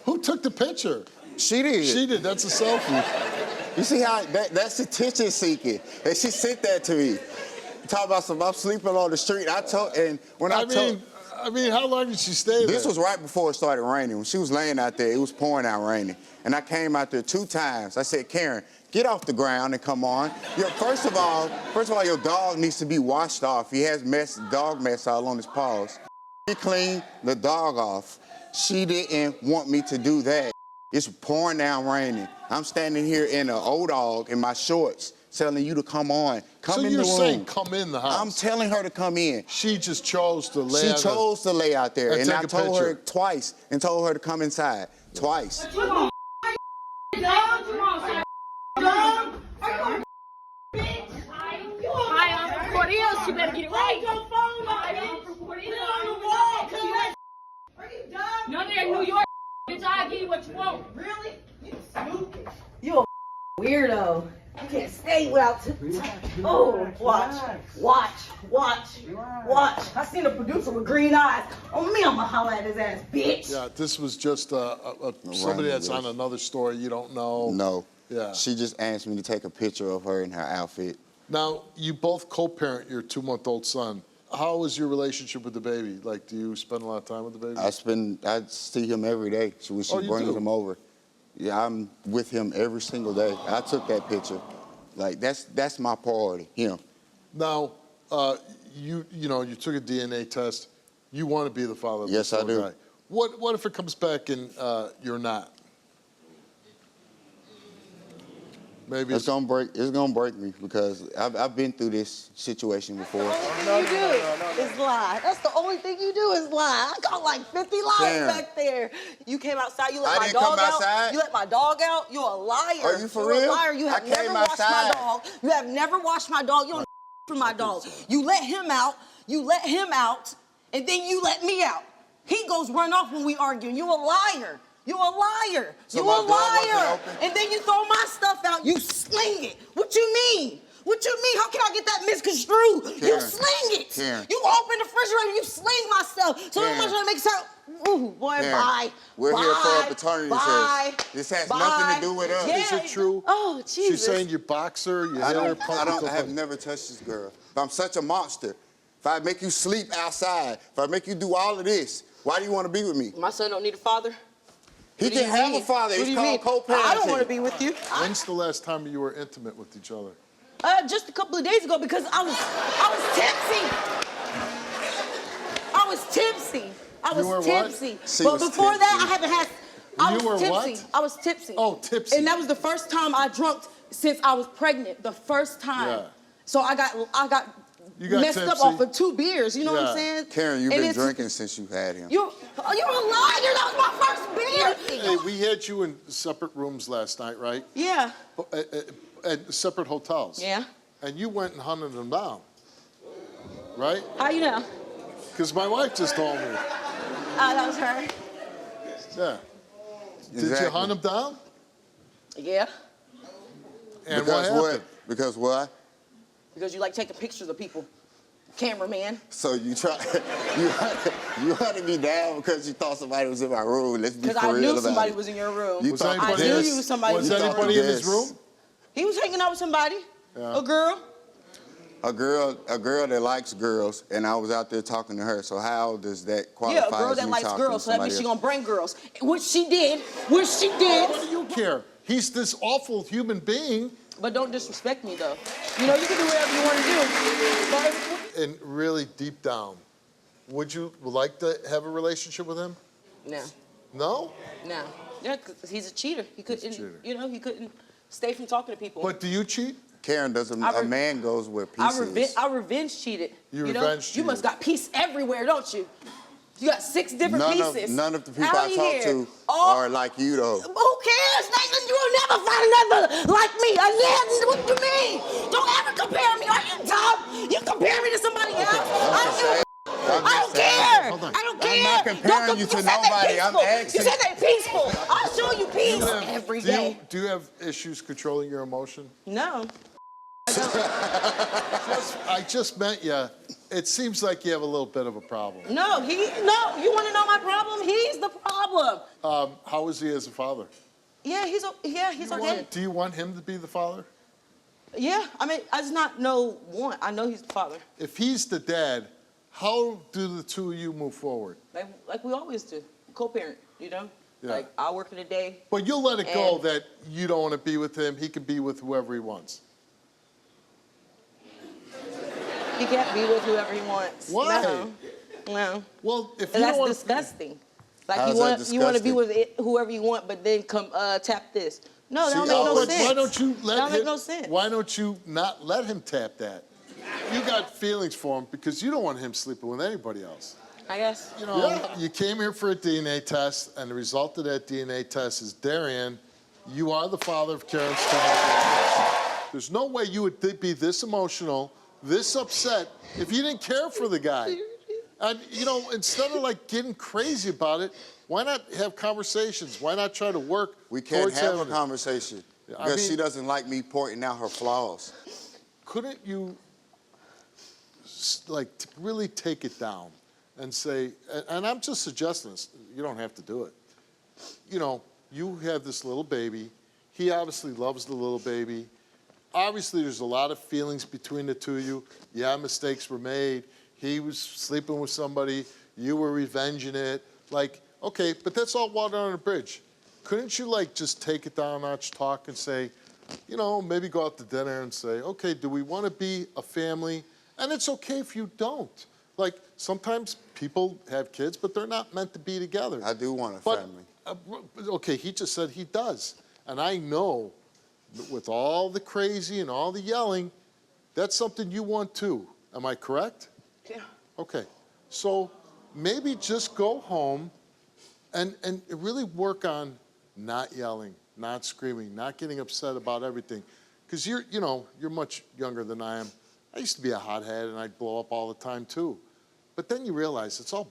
B: Who took the picture?
F: She did.
B: She did. That's a selfie.
F: You see how that's attention seeking, and she sent that to me. Talk about some. I'm sleeping on the street. I mean, how long did she stay there? This was right before it started raining. When she was laying out there, it was pouring out raining, and I came out there 2 times. I said, Karen, get off the ground and come on. First of all, your dog needs to be washed off. He has dog mess all on his paws. She cleaned the dog off. She didn't want me to do that. It's pouring down raining. I'm standing here in an old dog in my shorts, telling you to come on. Come in the room.
B: So you're saying come in the house?
F: I'm telling her to come in.
B: She just chose to lay
F: She chose to lay out there. And I told her twice and told her to come inside. Twice.
G: You better get it right. Your phone on the wall. Are you done? No, they're in New York. Bitch, I'll give you what you want. Really? You stupid. You a weirdo. You can't stay without. Oh, watch. I seen a producer with green eyes. On me, I'ma holler at his ass, bitch.
B: Yeah, this was just somebody that's on another story you don't know.
F: No.
B: Yeah.
F: She just asked me to take a picture of her in her outfit.
B: Now, you both co-parent your 2-month-old son. How is your relationship with the baby? Like, do you spend a lot of time with the baby?
F: I see him every day when she brings him over. Yeah, I'm with him every single day. I took that picture. Like, that's my priority, him.
B: Now, you took a DNA test. You want to be the father of this
F: Yes, I do.
B: guy. What if it comes back and you're not? Maybe
F: It's gonna break me because I've been through this situation before.
G: You do is lie. That's the only thing you do is lie. I got like 50 lies
F: Damn.
G: back there. You came outside. You let
F: I
G: my
F: didn't
G: dog
F: come
G: out.
F: outside.
G: You let my dog out. You're a liar.
F: Are you for
G: You're
F: real?
G: a liar. You have
F: I
G: never
F: came
G: washed my
F: outside.
G: dog. You have never washed my dog. You don't for my dog. You let him out. And then you let me out. He goes run off when we argue. You a liar. You a liar.
F: So
G: You
F: my
G: a
F: door wasn't
G: liar.
F: open?
G: And then you throw my stuff out. You sling it. What you mean? What you mean? How can I get that misconstrued? You
F: Karen.
G: sling it.
F: Karen.
G: You open the refrigerator. You sling my stuff. So
F: Karen.
G: much that makes sense. Ooh, boy,
F: Karen,
G: bye.
F: we're
G: bye,
F: here for a paternity
G: bye,
F: test. This has
G: bye.
F: nothing to do with us.
G: Yeah.
B: Is it true?
G: Oh, Jesus.
B: She's saying you box her, you hit her,
F: I have never touched this girl. If I'm such a monster, if I make you sleep outside, if I make you do all of this, why do you want to be with me?
G: My son don't need a father.
F: He
G: What do
F: can
G: you
F: have
G: mean?
F: a father.
G: What do
F: It's
G: you
F: called
G: mean?
F: co-parenting.
G: I don't want to be with you.
B: When's the last time you were intimate with each other?
G: Just a couple of days ago because I was tipsy. I was tipsy.
B: You were what?
G: tipsy.
F: She
G: But
F: was
G: before that,
F: tipsy.
G: I haven't had. I
B: You
G: was
B: were
G: tipsy.
B: what?
G: I was tipsy.
B: Oh, tipsy.
G: And that was the first time I drunk since I was pregnant. The first time.
B: Yeah.
G: So I got
B: You got
G: messed up
B: tipsy?
G: off of 2 beers. You know what
B: Yeah.
G: I'm saying?
F: Karen, you've
G: And
F: been
G: it's-
F: drinking since you had him.
G: You're a liar. That was my first beer.
B: Hey, we had you in separate rooms last night, right?
G: Yeah.
B: At separate hotels.
G: Yeah.
B: And you went and hunted them down, right?
G: How you know?
B: Because my wife just told me.
G: That was her.
B: Yeah. Did you
F: Exactly.
B: hunt them down?
G: Yeah.
B: And
F: Because
B: what happened?
F: Because what?
G: Because you like taking pictures of people. Cameraman.
F: So you hunted me down because you thought somebody was in my room. Let's be
G: Because
F: for
G: I
F: real
G: knew
F: about
G: somebody
F: it.
G: was in your room.
F: You
B: Was
F: thought
B: anybody,
G: I knew
F: this.
G: you was somebody.
B: was
G: you thought
B: anybody
G: it
B: in his
F: Yes.
B: room?
G: He was hanging out with somebody.
B: Yeah.
G: A girl.
F: A girl that likes girls, and I was out there talking to her. So how does that qualify
G: Yeah, a girl
F: as
G: that
F: me
G: likes
F: talking
G: girls.
F: to
G: So that means
F: somebody
G: she
F: else?
G: gonna bring girls. Which she did.
B: What do you care? He's this awful human being.
G: But don't disrespect me though. You know, you can do whatever you want to do. But
B: And really deep down, would you like to have a relationship with him?
G: no,
B: No?
G: no. Yeah, because he's a cheater. He couldn't,
B: cheater.
G: you know, he couldn't stay from talking to people.
B: But do you cheat?
F: Karen, a man goes where peace is.
G: I revenge cheated.
B: You
G: know?
B: revenge
G: You
B: cheated.
G: must got peace everywhere, don't you? You got 6 different pieces.
F: None of the people
G: Out
F: I
G: of
F: talk
G: here.
F: to
G: All-
F: are like you, though.
G: Who cares, Nathan? You will never find another like me. What do you mean? Don't ever compare me. Are you dumb? You compare me to somebody else? I don't care.
B: Hold on.
G: I don't care.
F: I'm not comparing you to
G: said they
F: nobody. I'm
G: peaceful.
F: asking-
G: You said they peaceful. I'll show you peace every
B: do you-
G: day.
B: Do you have issues controlling your emotion?
G: No.
B: I just met you. It seems like you have a little bit of a problem.
H: No, you want to know my problem? He's the problem.
B: How is he as a father?
H: Yeah, he's our dad.
B: Do you want him to be the father?
H: Yeah, I mean, I just not know one. I know he's the father.
B: If he's the dad, how do the two of you move forward?
H: Like we always do, co-parent, you know?
B: Yeah.
H: Like, I work in the day.
B: But you'll let it go
H: And-
B: that you don't want to be with him. He can be with whoever he wants.
H: He can't be with whoever he wants.
B: Why?
H: No.
B: Well, if you
H: And that's
B: don't want
H: disgusting. Like,
F: How's that
H: you want to be
F: disgusting?
H: with whoever you want, but then come tap this. No, that don't make no
B: but
H: sense.
B: why don't you let
H: That don't
B: him?
H: make no sense.
B: Why don't you not let him tap that? You got feelings for him because you don't want him sleeping with anybody else.
H: I guess.
B: You know, you came here for a DNA test, and the result of that DNA test is, Darian, you are the father of Karen's child. There's no way you would be this emotional, this upset, if you didn't care for the guy. And, you know, instead of, like, getting crazy about it, why not have conversations? Why not try to work
F: We can't
B: towards
F: have a
B: having it?
F: conversation
B: Yeah, I
F: because
B: mean-
F: she doesn't like me pointing out her flaws.
B: Couldn't you, like, really take it down and say, and I'm just suggesting this, you don't have to do it. You know, you have this little baby. He obviously loves the little baby. Obviously, there's a lot of feelings between the two of you. Yeah, mistakes were made. He was sleeping with somebody. You were revenging it. Like, okay, but that's all water under the bridge. Couldn't you, like, just take it down a notch, talk and say, you know, maybe go out to dinner and say, okay, do we want to be a family? And it's okay if you don't. Like, sometimes people have kids, but they're not meant to be together.
F: I do want a
B: But,
F: family.
B: okay, he just said he does. And I know that with all the crazy and all the yelling, that's something you want too. Am I correct?
H: Yeah.
B: Okay. So maybe just go home and really work on not yelling, not screaming, not getting upset about everything. Because you're much younger than I am. I used to be a hothead and I'd blow up all the time too. But then you realize it's all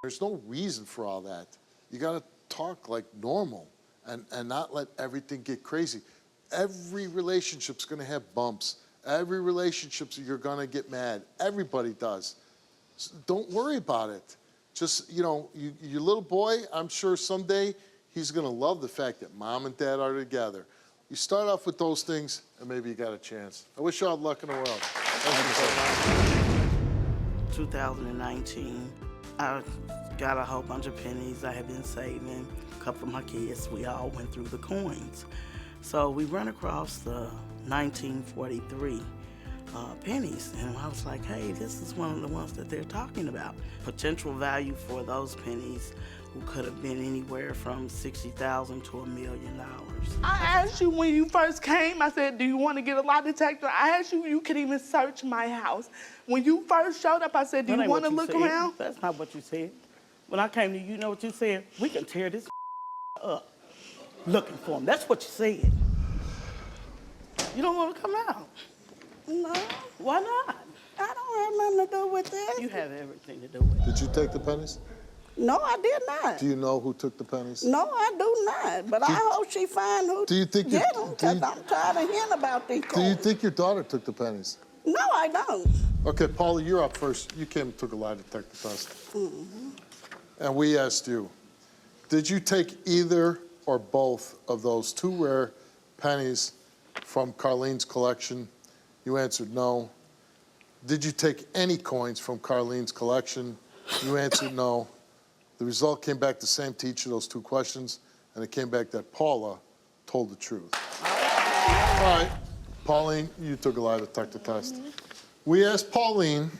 B: there's no reason for all that. You got to talk like normal and not let everything get crazy. Every relationship's going to have bumps. Every relationship you're going to get mad. Everybody does. So don't worry about it. Just, you know, your little boy, I'm sure someday he's going to love the fact that mom and dad are together. You start off with those things, and maybe you got a chance. I wish you all the luck in the world. Thank you so much.
I: 2019, I got a whole bunch of pennies I had been saving. A couple of my kids, we all went through the coins. So we run across the 1943 pennies, and I was like, hey, this is one of the ones that they're talking about. Potential value for those pennies could have been anywhere from $60,000 to $1 million.
J: I asked you when you first came, I said, do you want to get a lie detector? I asked you, you could even search my house. When you first showed up, I said, do
I: That
J: you
I: ain't
J: want to
I: what
J: look
I: you said.
J: around?
I: That's not what you said. When I came to you, you know what you said? We can tear this up looking for him. That's what you said. You don't want to come out.
K: No,
I: Why not?
K: I don't have nothing to do with this.
I: You have everything to do with it.
B: Did you take the pennies?
K: No, I did not.
B: Do you know who took the pennies?
K: No, I do not. But I hope she find who
B: Do you think you-
K: get them,
B: do
K: because
B: you-
K: I'm tired of hearing about these
B: Do you
K: calls.
B: think your daughter took the pennies?
K: No, I don't.
B: Okay, Paula, you're up first. You came and took a lie detector test. And we asked you, did you take either or both of those two rare pennies from Carlene's collection? You answered no. Did you take any coins from Carlene's collection? You answered no. The result came back the same to each of those two questions, and it came back that Paula told the truth. All right, Pauline, you took a lie detector test. We asked Pauline,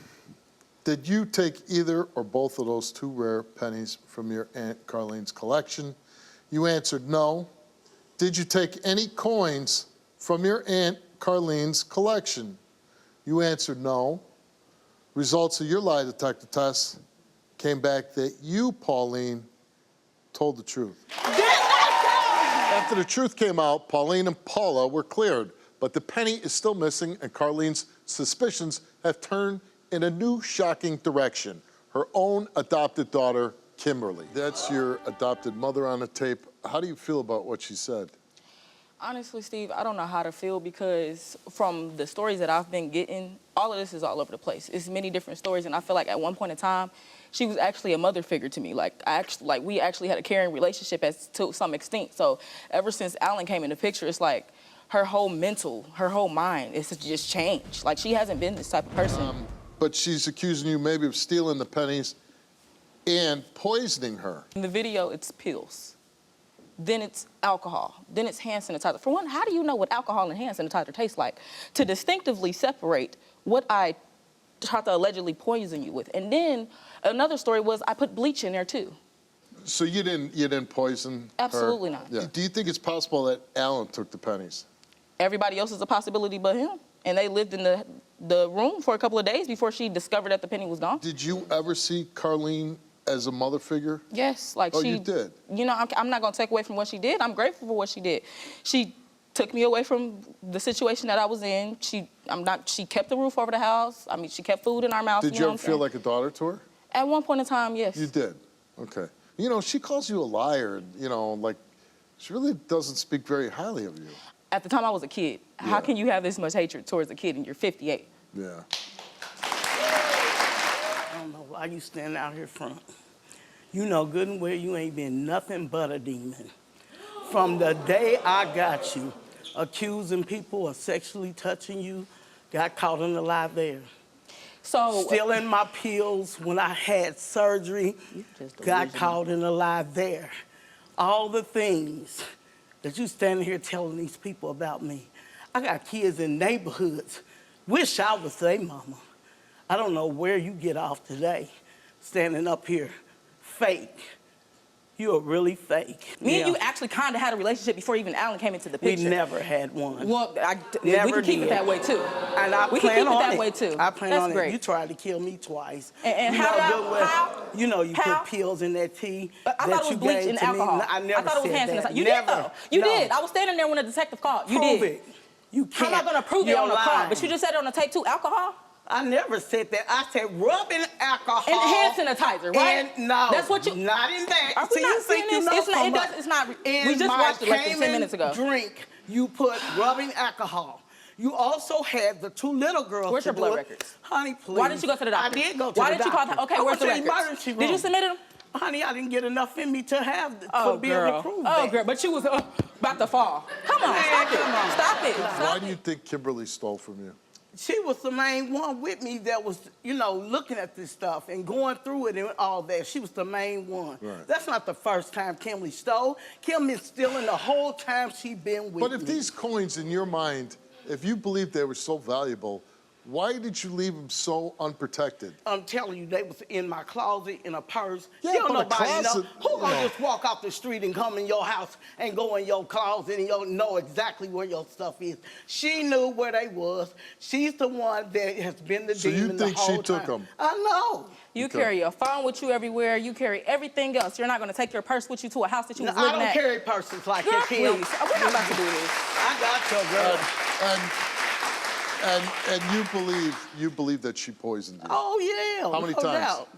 B: did you take either or both of those two rare pennies from your Aunt Carlene's collection? You answered no. Did you take any coins from your Aunt Carlene's collection? You answered no. Results of your lie detector test came back that you, Pauline, told the truth. After the truth came out, Pauline and Paula were cleared, but the penny is still missing, and Carlene's suspicions have turned in a new shocking direction. Her own adopted daughter, Kimberly. That's your adopted mother on the tape. How do you feel about what she said?
L: Honestly, Steve, I don't know how to feel because from the stories that I've been getting, all of this is all over the place. It's many different stories, and I feel like at one point in time, she was actually a mother figure to me. We actually had a caring relationship to some extent. So ever since Alan came in the picture, it's like her whole mind, it's just changed. Like she hasn't been this type of person.
B: But she's accusing you maybe of stealing the pennies and poisoning her.
L: In the video, it's pills. Then it's alcohol. Then it's hand sanitizer. For one, how do you know what alcohol and hand sanitizer tastes like? To distinctively separate what I tried to allegedly poison you with. And then another story was I put bleach in there too.
B: So you didn't poison her?
L: Absolutely not.
B: Yeah. Do you think it's possible that Alan took the pennies?
L: Everybody else is a possibility but him. And they lived in the room for a couple of days before she discovered that the penny was gone.
B: Did you ever see Carlene as a mother figure?
L: Yes, like
B: oh,
L: she.
B: You did?
L: You know, I'm not gonna take away from what she did. I'm grateful for what she did. She took me away from the situation that I was in. She kept the roof over the house. I mean, she kept food in our mouth.
B: Did you ever feel like a daughter to her?
L: At one point in time, yes.
B: You did? Okay. You know, she calls you a liar, you know, like, she really doesn't speak very highly of you.
L: At the time I was a kid. Yeah. How can you have this much hatred towards a kid and you're 58?
B: Yeah.
I: I don't know why you standing out here front. You know good and well you ain't been nothing but a demon. From the day I got you, accusing people of sexually touching you, got caught in the lie there.
L: So
I: stealing my pills when I had surgery, got caught in the lie there. All the things that you standing here telling these people about me. I got kids in neighborhoods. Wish I was their mama. I don't know where you get off today, standing up here, fake. You're really fake.
L: Me and you actually kind of had a relationship before even Alan came into the picture.
I: We never had one.
L: Well, we can keep it that way too.
I: And
L: we can keep it that way too.
I: I plan
L: That's
I: on
L: great.
I: it. You tried to kill me twice.
L: And
I: you
L: how?
I: You know you put pills in that tea.
L: I thought it was bleach and alcohol.
I: I never
L: thought it was hand
I: said that.
L: sanitizer. You did though. You did. I was standing there when the detective called. You did.
I: Prove it. You can't.
L: I'm not gonna prove it on the call, but you just said it on the tape too. Alcohol.
I: I never said that. I said rubbing alcohol.
L: And hand sanitizer, right?
I: And no.
L: That's what you.
I: Not in that.
L: Are we not seeing this? It's not. We just watched it less than 10 minutes ago.
I: Drink. You put rubbing alcohol. You also had the two little girls.
L: Where's your blood records?
I: Honey, please.
L: Why didn't you go to the doctor?
I: I did go to
L: Why
I: the
L: didn't
I: doctor.
L: you call? Okay, where's the records? Did you submit them?
I: Honey, I didn't get enough in me to have
L: to
I: be able to prove that.
L: Oh, girl, but you was about to fall. Come on, stop it.
B: Why do you think Kimberly stole from you?
I: She was the main one with me that was, you know, looking at this stuff and going through it and all that. She was the main one.
B: Right.
I: That's not the first time Kimberly stole. Kim been stealing the whole time she been with me.
B: But if these coins in your mind, if you believed they were so valuable, why did you leave them so unprotected?
I: I'm telling you, they was in my closet, in a purse.
B: Yeah,
I: you don't
B: but a
I: nobody know.
B: closet,
I: Who gonna just walk off the street and come in your house and go in your closet and you know exactly where your stuff is? She knew where they was. She's the one that has been the demon the whole time.
B: So you think she took them?
I: I know.
L: You carry your phone with you everywhere. You carry everything else. You're not going to take your purse with you to a house that you was living at.
I: I don't carry purses like
L: Girl,
I: this, Kim.
L: please. We're not about to do this.
I: I got your girl.
B: And you believe that she poisoned you?
I: Oh, yeah.
B: How many
I: no
B: times?
I: Doubt.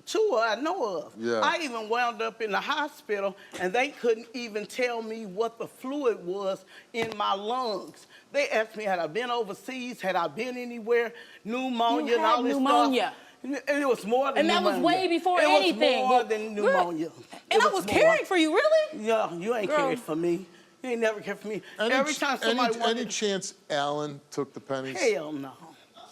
I: Two I know of.
B: Yeah.
I: I even wound up in the hospital, and they couldn't even tell me what the fluid was in my lungs. They asked me, had I been overseas? Had I been anywhere? Pneumonia and all this
L: pneumonia.
I: stuff. And it was more than
L: and that
I: pneumonia.
L: was way before anything.
I: It was more than pneumonia.
L: And I was caring for you, really?
I: Yeah, you ain't cared for me. You ain't never cared for me. Every time somebody
B: any chance Alan took the pennies?
I: Hell no.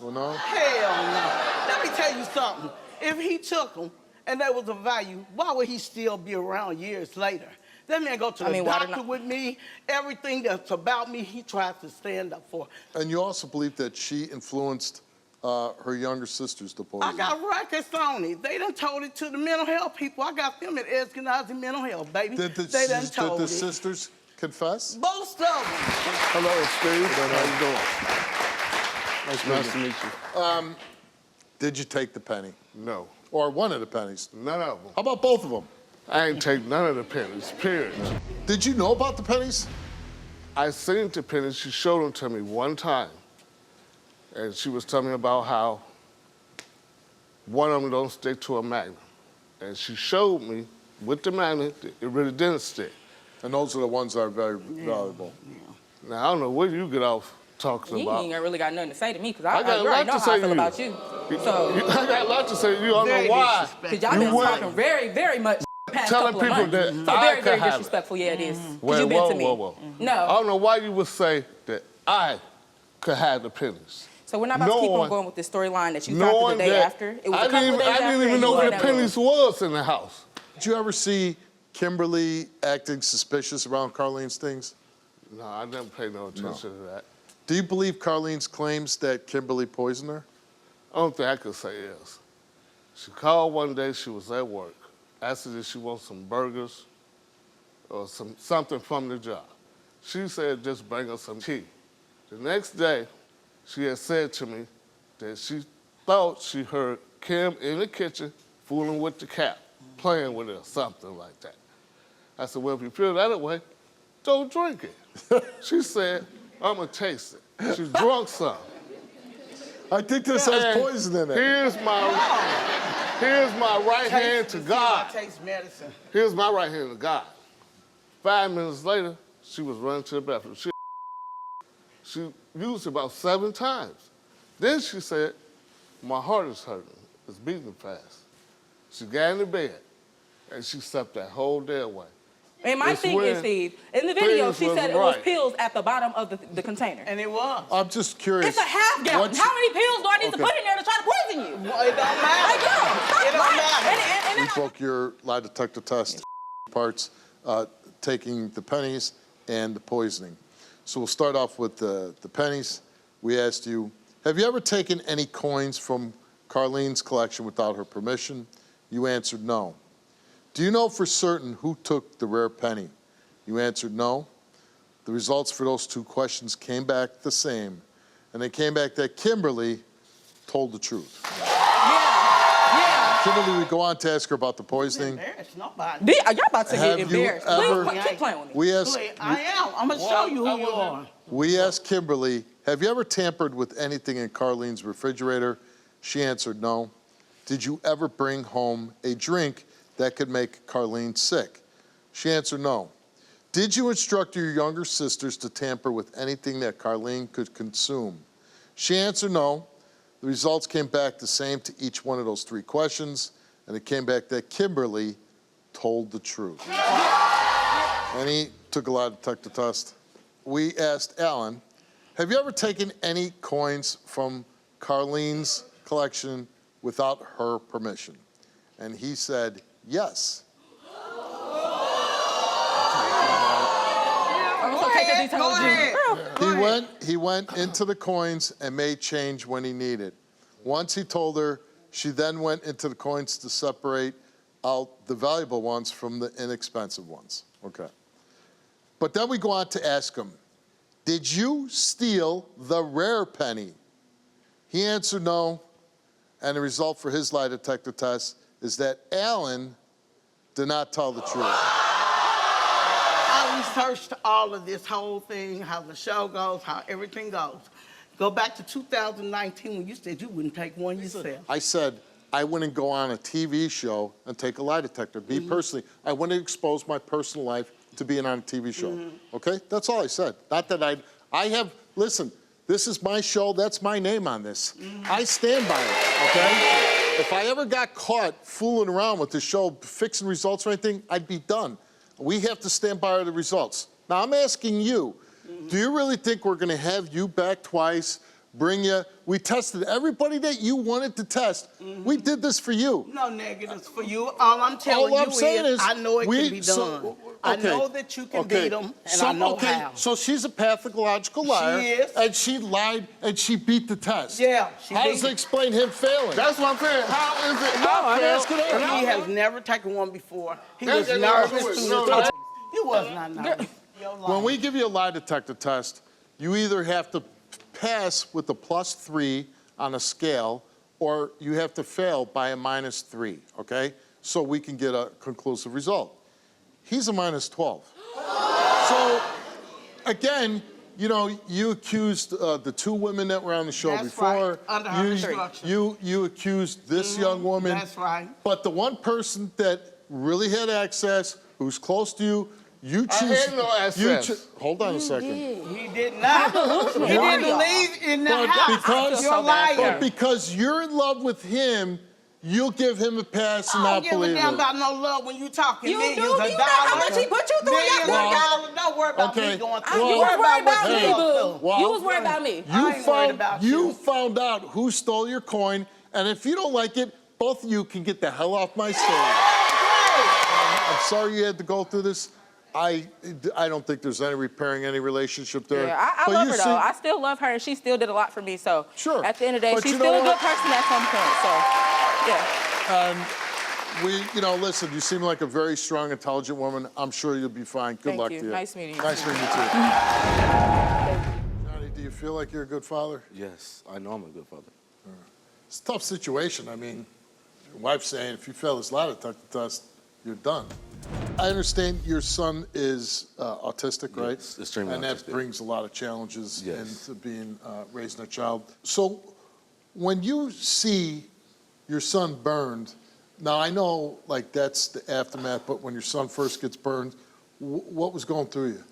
B: Well, no?
I: Hell no. Let me tell you something. If he took them and there was a value, why would he still be around years later? That man go to the doctor with me. Everything that's about me, he tries to stand up for.
B: And you also believe that she influenced her younger sisters to poison?
I: I got records on it. They done told it to the mental health people. I got them at Eskenazi Mental Health, baby.
B: Did the sisters confess?
I: Both of them.
M: Hello, Steve. How you doing? Nice to meet you.
B: Did you take the penny?
M: No.
B: Or one of the pennies?
M: None of them.
B: How about both of them?
M: I ain't take none of the pennies, period.
B: Did you know about the pennies?
M: I seen the pennies. She showed them to me one time. And she was telling me about how one of them don't stick to a magnet. And she showed me with the magnet, it really didn't stick.
B: And those are the ones that are very valuable.
I: Yeah.
M: Now, I don't know where you get off talking
L: You
M: about.
L: ain't really got nothing to say to me because
M: I got a
L: you
M: lot
L: already know
M: to
L: how
M: say
L: I
M: to
L: feel
M: you.
L: about you. So,
M: I got a lot to say. You don't know why.
L: because y'all been talking very, very much past
M: Telling
L: couple of
M: people
L: months.
M: that
L: So
M: I
L: very,
M: could
L: very
M: have it.
L: disrespectful. Yeah, it is. Because
M: Well,
L: you've been to me.
M: whoa. I
L: No.
M: don't know why you would say that I could have the pennies.
L: So we're not about to keep on going with this storyline that you thought the
M: Knowing
L: day
M: that
L: after. It was
M: I
L: a couple of days after.
M: didn't even
L: and
M: know
L: you
M: where
L: were
M: the
L: never-
M: pennies was in the house.
B: Did you ever see Kimberly acting suspicious around Carlene's things?
M: No, I never paid no attention to that.
B: Do you believe Carlene's claims that Kimberly poisoned her?
M: I don't think I could say yes. She called one day, she was at work, asked her if she wants some burgers or something from the job. She said, just bring her some tea. The next day, she had said to me that she thought she heard Kim in the kitchen fooling with the cat, playing with her, something like that. I said, well, if you feel that way, don't drink it. She said, I'm gonna taste it. She drunk some.
B: I think this has
M: And
B: poison in it.
M: Here's my right hand to God.
K: Taste medicine.
M: Here's my right hand to God. 5 minutes later, she was running to the bathroom. She used it about 7 times. Then she said, my heart is hurting. It's beating fast. She got in the bed, and she slept that whole day away.
L: And my
M: It's
L: thing is,
M: when
L: Steve, in the video,
M: things
L: she said
M: wasn't
L: it was
M: right.
L: pills at the bottom of the container.
K: And it was.
B: I'm just curious.
L: It's a half gallon.
B: What's-
L: How many pills do I need to
B: Okay.
L: put in there to try to poison you?
K: Well, it don't matter.
L: Like, yo, stop
K: It don't
L: lying.
K: matter.
L: And
B: We broke your lie detector test parts, taking the pennies and the poisoning. So we'll start off with the pennies. We asked you, have you ever taken any coins from Carlene's collection without her permission? You answered no. Do you know for certain who took the rare penny? You answered no. The results for those 2 questions came back the same, and they came back that Kimberly told the truth.
L: yeah.
B: Kimberly, we go on to ask her about the poisoning.
K: Embarrass nobody.
L: Y'all about to
B: Have
L: get
B: you
L: embarrassed.
B: ever-
L: Please, keep playing with me.
B: We asked,
K: I am. I'm going to show you who you are.
B: we asked Kimberly, have you ever tampered with anything in Carlene's refrigerator? She answered no. Did you ever bring home a drink that could make Carlene sick? She answered no. Did you instruct your younger sisters to tamper with anything that Carlene could consume? She answered no. The results came back the same to each one of those 3 questions, and it came back that Kimberly told the truth. And he took a lie detector test. We asked Alan, have you ever taken any coins from Carlene's collection without her permission? And he said yes. He went into the coins and made change when he needed. Once he told her, she then went into the coins to separate out the valuable ones from the inexpensive ones. Okay. But then we go on to ask him, did you steal the rare penny? He answered no, and the result for his lie detector test is that Alan did not tell the truth.
K: I researched all of this whole thing, how the show goes, how everything goes. Go back to 2019 when you said you wouldn't take one yourself.
B: I said I wouldn't go on a TV show and take a lie detector. Me personally, I wouldn't expose my personal life to being on a TV show. Okay? That's all I said. Not that I have, listen, this is my show, that's my name on this. I stand by it, okay? If I ever got caught fooling around with the show, fixing results or anything, I'd be done. We have to stand by the results. Now, I'm asking you, do you really think we're gonna have you back twice, bring you, we tested everybody that you wanted to test. We did this for you.
K: No negatives for you. All I'm telling
B: All I'm
K: you
B: saying is,
K: I know it can be done.
B: so-
K: I
B: okay,
K: know that you can beat them, and I know how.
B: So she's a pathological liar.
K: She is.
B: And she lied and she beat the test.
K: Yeah, she
B: How does
K: beat
B: it explain him failing?
M: That's what I'm saying. How is it?
B: No, I'm asking her.
K: He has never taken one before. He
M: That-
K: was
M: that-
K: nervous
M: no,
K: to
M: no,
K: the
M: no.
K: He was not nervous. You're
B: When
K: lying.
B: we give you a lie detector test, you either have to pass with a +3 on a scale, or you have to fail by a -3, okay? So we can get a conclusive result. He's a -12. So, again, you know, you accused the 2 women that were on the show
K: That's
B: before.
K: right, under her instruction.
B: You accused this young woman.
K: That's right.
B: But the one person that really had access, who's close to you, You
M: I
B: choose.
M: had no access.
B: Hold on a second.
K: He did not. He didn't leave in the
B: But
K: house.
B: because,
K: You're a liar.
B: but because you're in love with him, you'll give him a pass and
K: I
B: not
K: don't give a
B: believe
K: damn
B: it.
K: about no love when you talking
H: You
K: millions
H: do?
K: of
H: Do
K: dollars.
H: you know how much he put you through?
K: Millions of
B: Well,
K: dollars. Don't worry about
B: okay.
K: me going through.
B: Well,
H: You was worried about me,
B: hey,
H: boo.
B: well,
H: You was worried about me.
K: I ain't worried about you.
B: found out who stole your coin, and if you don't like it, both of you can get the hell off my stage. I'm sorry you had to go through this. I don't think there's any repairing any relationship there.
L: Yeah, I
B: But
L: love
B: you
L: her
B: see-
L: though. I still love her, and she still did a lot for me. So
B: Sure.
L: at the end of the day,
B: But
L: she's
B: you know
L: still a
B: what?
L: good person at some point. So yeah.
B: Listen, you seem like a very strong, intelligent woman. I'm sure you'll be fine. Good
L: Thank
B: luck
L: you.
B: to you.
L: Nice meeting you.
B: Nice meeting you too. Johnny, do you feel like you're a good father?
N: Yes, I know I'm a good father.
B: It's a tough situation. I mean, your wife's saying if you fail this lie detector test, you're done. I understand your son is autistic, right?
N: Yes, extremely
B: and that
N: autistic.
B: brings a lot of challenges
N: Yes.
B: into being raising a child. So when you see your son burned, now I know like that's the aftermath, but when your son first gets burned, what was going through you?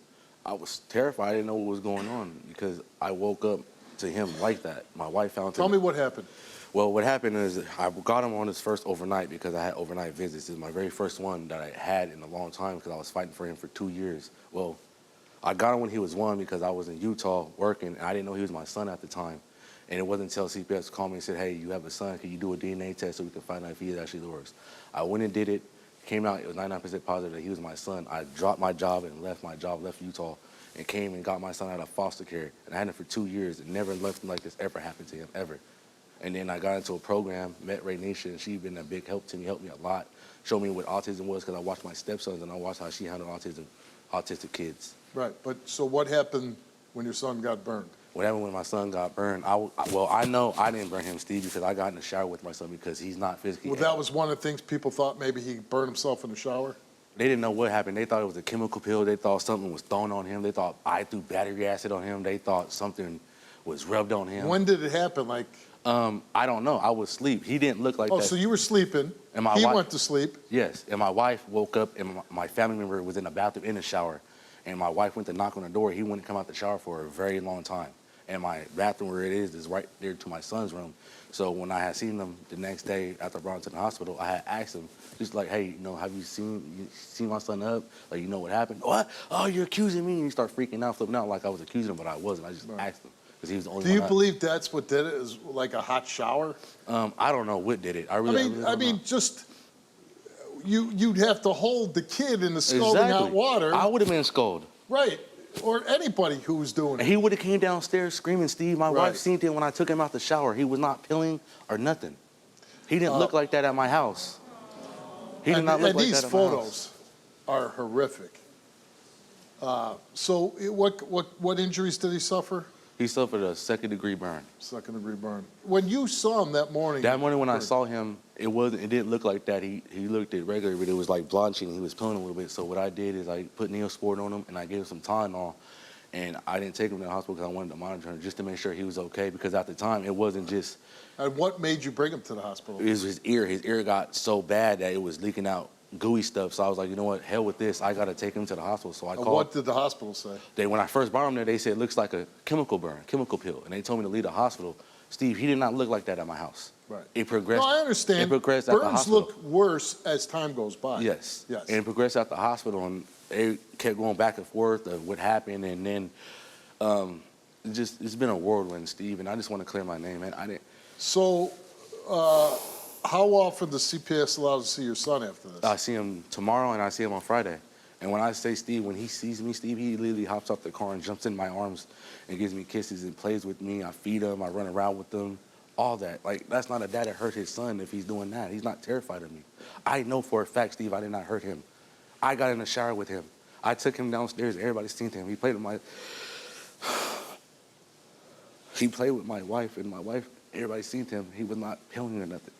N: I was terrified. I didn't know what was going on because I woke up to him like that. My wife found him.
B: Tell me what happened.
N: Well, what happened is I got him on his first overnight because I had overnight visits. This is my very first one that I had in a long time because I was fighting for him for 2 years. Well, I got him when he was 1 because I was in Utah working, and I didn't know he was my son at the time. And it wasn't until CPS called me and said, hey, you have a son. Can you do a DNA test so we can find out if he is actually yours? I went and did it. Came out, it was 99% positive that he was my son. I dropped my job and left my job, left Utah, and came and got my son out of foster care. And I had him for 2 years and never left him like this ever happened to him, ever. And then I got into a program, met Ray Nation. She's been a big help to me, helped me a lot, showed me what autism was because I watched my stepsons and I watched how she handled autistic kids.
B: Right, but so what happened when your son got burned?
N: What happened when my son got burned? Well, I know I didn't burn him, Steve, because I got in the shower with my son because he's not physically.
B: Well, that was one of the things people thought maybe he burned himself in the shower?
N: They didn't know what happened. They thought it was a chemical pill. They thought something was thrown on him. They thought I threw battery acid on him. They thought something was rubbed on him.
B: When did it happen? Like,
N: I don't know. I was asleep. He didn't look like that.
B: oh, so you were sleeping.
N: And my
B: he
N: wife,
B: went to sleep.
N: Yes, and my wife woke up, and my family member was in the bathroom in the shower, and my wife went to knock on the door. He wouldn't come out the shower for a very long time, and my bathroom where it is right there to my son's room. So when I had seen him the next day after I brought him to the hospital, I had asked him, just like, hey, have you seen my son up? Like, you know what happened? What? Oh, you're accusing me? And he started freaking out, flipping out like I was accusing him, but I wasn't. I just asked him because he was the only
B: Do
N: one.
B: you believe that's what did it? Is like a hot shower?
N: I don't know what did it. I
B: mean, just you'd have to hold the kid in the scalding hot water.
N: I would have been scolded.
B: Right, or anybody who was doing it.
N: He would have came downstairs screaming, Steve. My wife seen him when I took him out the shower. He was not peeling or nothing. He didn't look like that at my house. He did not look like that at my house.
B: And these photos are horrific. So what injuries did he suffer?
N: He suffered a second-degree burn.
B: Second-degree burn. When you saw him that morning.
N: That morning when I saw him, it didn't look like that. He looked at regular, but it was like blotching. He was peeling a little bit. So what I did is I put Neosporin on him and I gave him some Tylenol. And I didn't take him to the hospital because I wanted to monitor him just to make sure he was okay. Because at the time, it wasn't just.
B: And what made you bring him to the hospital?
N: It was his ear. His ear got so bad that it was leaking out gooey stuff. So I was like, you know what? Hell with this. I got to take him to the hospital. So I called.
B: What did the hospital say?
N: When I first brought him there, they said it looks like a chemical burn, chemical pill. And they told me to leave the hospital. Steve, he did not look like that at my house.
B: Right.
N: It progressed.
B: No, I understand.
N: It progressed at the
B: Burns
N: hospital.
B: look worse as time goes by.
N: Yes.
B: Yes.
N: And it progressed at the hospital, and they kept going back and forth of what happened, and then it's been a whirlwind, Steve. And I just want to clear my name, man. I didn't.
B: So, how often does CPS allow to see your son after this?
N: I see him tomorrow, and I see him on Friday. And when I say Steve, when he sees me, Steve, he literally hops off the car and jumps in my arms and gives me kisses and plays with me. I feed him. I run around with him. All that. Like, that's not a dad that hurt his son if he's doing that. He's not terrified of me. I know for a fact, Steve, I did not hurt him. I got in the shower with him. I took him downstairs. Everybody's seen him. He played with my wife, and my wife, everybody's seen him. He was not peeling or nothing.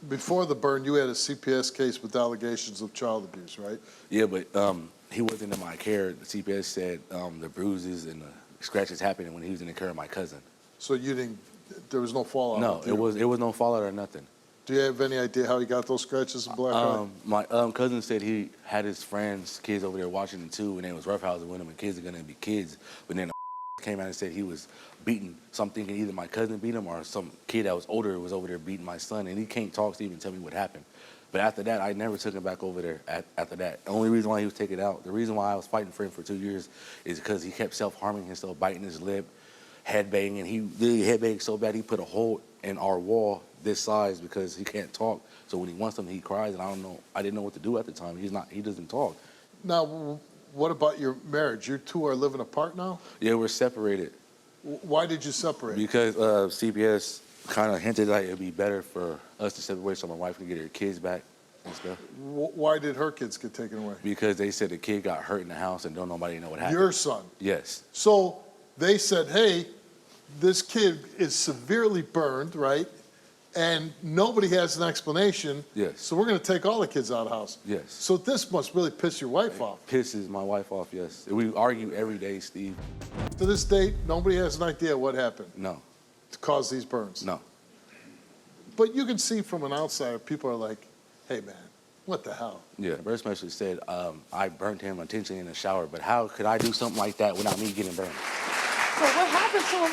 B: Before the burn, you had a CPS case with allegations of child abuse, right?
N: Yeah, but he wasn't in my care. The CPS said the bruises and the scratches happened when he was in the care of my cousin.
B: So there was no fallout?
N: No, it was no fallout or nothing.
B: Do you have any idea how he got those scratches and black eye?
N: My cousin said he had his friends, kids over there watching him too, and they was roughhousing with him, and kids are gonna be kids. But then came out and said he was beating something, and either my cousin beat him or some kid that was older was over there beating my son, and he can't talk to even tell me what happened. But after that, I never took him back over there after that. The only reason why he was taken out, the reason why I was fighting for him for 2 years is because he kept self-harming himself, biting his lip, headbanging, and he really headbanged so bad he put a hole in our wall this size because he can't talk. So when he wants something, he cries, and I didn't know what to do at the time. He doesn't talk.
B: Now, what about your marriage? You two are living apart now?
N: Yeah, we're separated.
B: Why did you separate?
N: Because CPS kind of hinted that it'd be better for us to separate so my wife could get her kids back and stuff.
B: Why did her kids get taken away?
N: Because they said the kid got hurt in the house and nobody know what happened.
B: Your son?
N: Yes.
B: So they said, hey, this kid is severely burned, right? And nobody has an explanation.
N: Yes.
B: So we're going to take all the kids out of the house.
N: Yes.
B: So this must really piss your wife off.
N: Pisses my wife off, yes. We argue every day, Steve.
B: To this date, nobody has an idea what happened
N: No.
B: to cause these burns.
N: No.
B: But you can see from an outsider, people are like, hey, man, what the hell?
N: Yeah, the birth specialist said I burnt him intentionally in the shower, but how could I do something like that without me getting burned?
J: So what happened to him?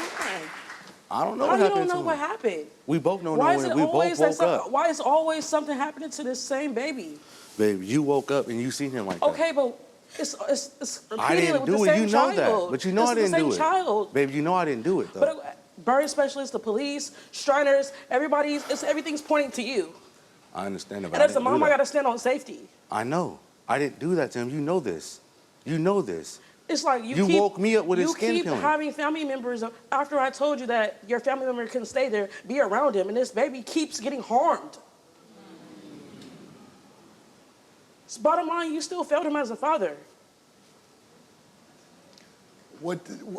N: I don't know
J: How
N: what
J: you
N: happened
J: don't know
N: to
J: what
N: him.
J: happened?
N: We both know
J: Why is
N: when
J: it
N: we both
J: always
N: woke
J: that
N: up.
J: why is always something happening to this same baby?
N: Baby, you woke up and you seen him like that.
J: Okay, but it's
N: I
J: repeatedly
N: didn't
J: with the
N: do it.
J: same
N: You know
J: child.
N: that. But you know
J: It's
N: I didn't
J: the same
N: do it.
J: child.
N: Baby, you know I didn't do it, though.
J: But burn specialists, the police, Shriners, everything's pointing to you.
N: I understand that.
J: And as a mom, I gotta stand on safety.
N: I know. I didn't do that to him. You know this. You know this.
J: It's like
N: You woke me up with his skin
J: You keep
N: peeling.
J: having family members, after I told you that your family member couldn't stay there, be around him, and this baby keeps getting harmed. So bottom line, you still failed him as a father.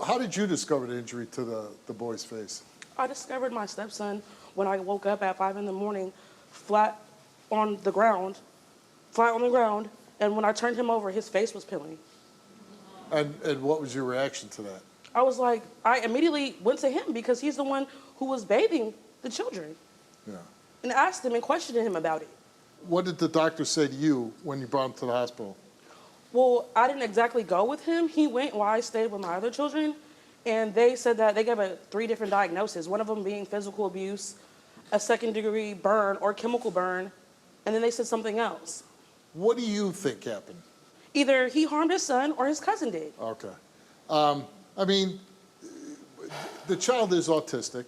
B: How did you discover the injury to the boy's face?
J: I discovered my stepson when I woke up at 5 in the morning, flat on the ground, and when I turned him over, his face was peeling.
B: And what was your reaction to that?
J: I was like, I immediately went to him because he's the one who was bathing the children.
B: Yeah.
J: And asked him and questioned him about it.
B: What did the doctor say to you when you brought him to the hospital?
J: Well, I didn't exactly go with him. He went while I stayed with my other children, and they said that they gave 3 different diagnoses, one of them being physical abuse, a second-degree burn or chemical burn, and then they said something else.
B: What do you think happened?
J: Either he harmed his son or his cousin did.
B: Okay. I mean, the child is autistic,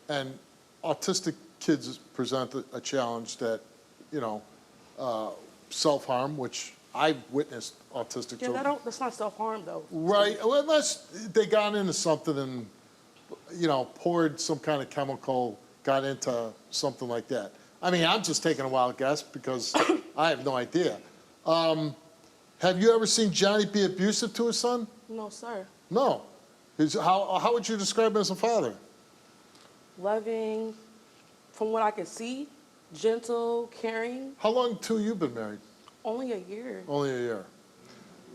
B: and autistic kids present a challenge that, self-harm, which I've witnessed autistic children.
J: That's not self-harm, though.
B: Right. Well, unless they got into something and, poured some kind of chemical, got into something like that. I mean, I'm just taking a wild guess because I have no idea. Have you ever seen Johnny be abusive to his son?
J: No, sir.
B: No. How would you describe him as a father?
J: Loving, from what I can see, gentle, caring.
B: How long till you've been married?
J: Only a year.
B: Only a year.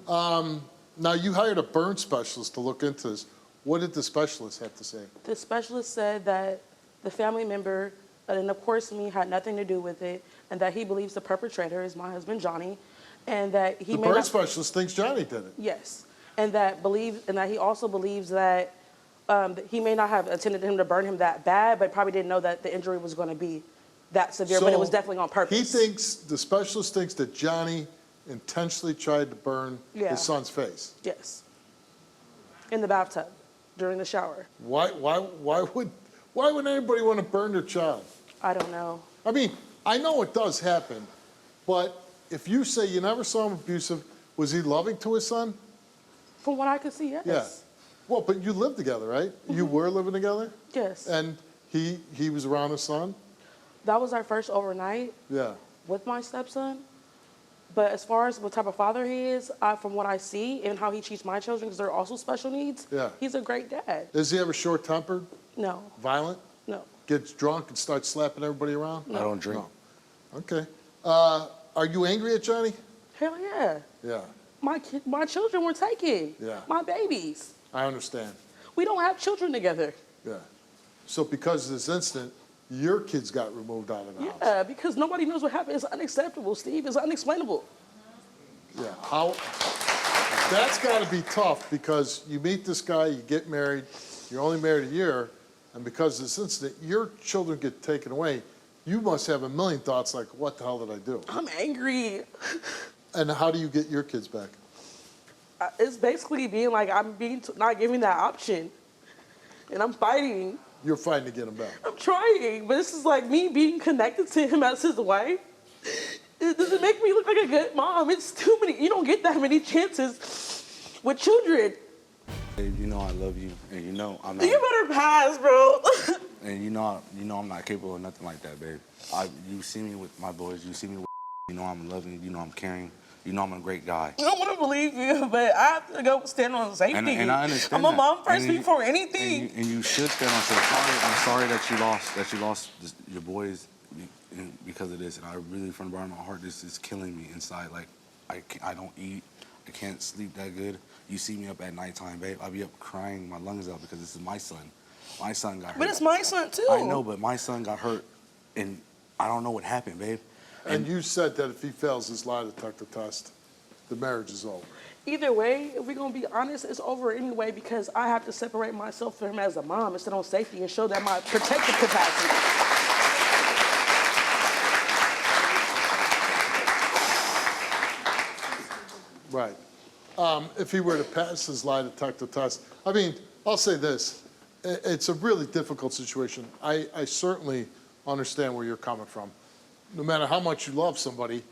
B: Now, you hired a burn specialist to look into this. What did the specialist have to say? The
J: specialist said that the family member, and of course me, had nothing to do with it, and that he believes the perpetrator is my husband, Johnny, and that he
B: The burn specialist thinks Johnny did it.
J: Yes, and that he also believes that he may not have intended him to burn him that bad, but probably didn't know that the injury was going to be that severe, but it was definitely on purpose.
B: The specialist thinks that Johnny intentionally tried to burn his son's face.
J: Yes, in the bathtub, during the shower.
B: Why would anybody want to burn their child?
J: I don't know.
B: I mean, I know it does happen, but if you say you never saw him abusive, was he loving to his son?
J: From what I could see, yes.
B: Yeah. Well, but you lived together, right? Mm-hmm. You were living together?
J: Yes.
B: And he was around his son?
J: That was our first overnight.
B: Yeah.
J: With my stepson. But as far as what type of father he is, from what I see and how he treats my children, because they're also special needs, he's a great dad.
B: Is he ever short-tempered?
J: No.
B: Violent?
J: No.
B: Gets drunk and starts slapping everybody around?
J: No.
N: I don't drink.
B: No. Okay. Are you angry at Johnny?
J: Hell yeah.
B: Yeah.
J: My children were taken.
B: Yeah.
J: My babies.
B: I understand.
J: We don't have children together.
B: Yeah. So because of this incident, your kids got removed out of the house.
J: Yeah, because nobody knows what happened. It's unacceptable, Steve. It's unexplainable.
B: Yeah, how, that's gotta be tough because you meet this guy, you get married, you're only married a year, and because of this incident, your children get taken away. You must have a million thoughts like, what the hell did I do?
J: I'm angry.
B: And how do you get your kids back?
J: It's basically being like, I'm not giving that option. And I'm fighting.
B: You're fighting to get them back.
J: I'm trying, but this is like me being connected to him as his wife. Does it make me look like a good mom? It's too many. You don't get that many chances with children.
N: Babe, you know I love you, and you know I'm not.
J: You better pass, bro.
N: And you know I'm not capable of nothing like that, babe. You see me with my boys. You see me with. You know I'm loving. You know I'm caring. You know I'm a great guy.
J: I don't want to believe you, but I have to go stand on safety.
N: And I understand
J: I'm a mom first before anything.
N: And you should stand on safety. I'm sorry that you lost your boys because of this. And I really, from the bottom of my heart, this is killing me inside. Like, I don't eat. I can't sleep that good. You see me up at nighttime, babe. I'll be up crying my lungs out because this is my son. My son got hurt.
J: But it's my son, too.
N: I know, but my son got hurt, and I don't know what happened, babe.
B: And you said that if he fails his lie detector test, the marriage is over.
J: Either way, if we're going to be honest, it's over anyway because I have to separate myself from him as a mom and sit on safety and show that my protective capacity.
B: Right. If he were to pass his lie detector test, I mean, I'll say this. It's a really difficult situation. I certainly understand where you're coming from. No matter how much you love somebody,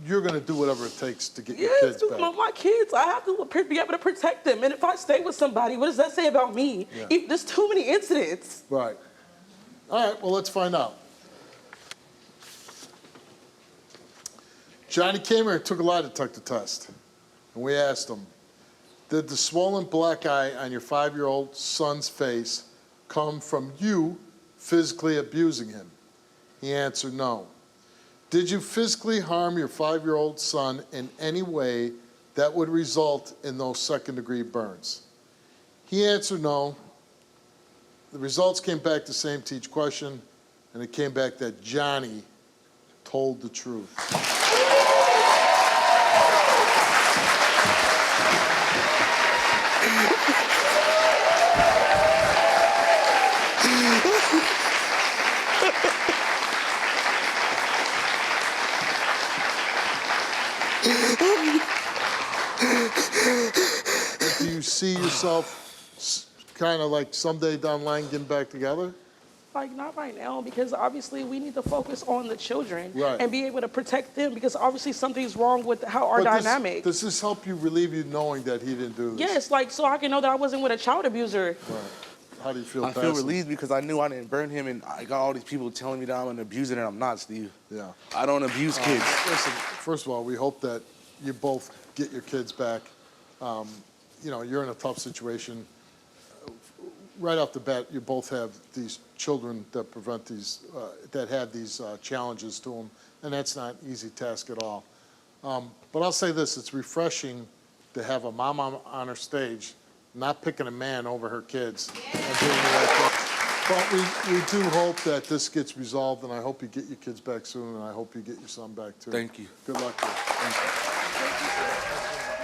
B: you're going to do whatever it takes to get your kids back.
J: My kids, I have to be able to protect them. And if I stay with somebody, what does that say about me?
B: Yeah.
J: There's too many incidents.
B: Right. All right, well, let's find out. Johnny came here and took a lie detector test. And we asked him, did the swollen black eye on your 5-year-old son's face come from you physically abusing him? He answered no. Did you physically harm your 5-year-old son in any way that would result in those second-degree burns? He answered no. The results came back the same to each question, and it came back that Johnny told the truth. Do you see yourself kind of like someday down the line getting back together?
J: Like, not right now, because obviously we need to focus on the children
B: Right.
J: and be able to protect them because obviously something's wrong with how our
B: But
J: dynamic.
B: Does this help you relieve you knowing that he didn't do this?
J: Yes, like, so I can know that I wasn't with a child abuser.
B: Right. How do you feel,
N: I feel relieved because I knew I didn't burn him, and I got all these people telling me that I'm an abuser, and I'm not, Steve.
B: Yeah.
N: I don't abuse kids.
B: Listen, first of all, we hope that you both get your kids back. You know, you're in a tough situation. Right off the bat, you both have these children that prevent these, that have these challenges to them, and that's not an easy task at all. But I'll say this, it's refreshing to have a mom on her stage, not picking a man over her kids and doing the right thing. But we do hope that this gets resolved, and I hope you get your kids back soon, and I hope you get your son back too.
N: Thank you.
B: Good luck to you. Thank you.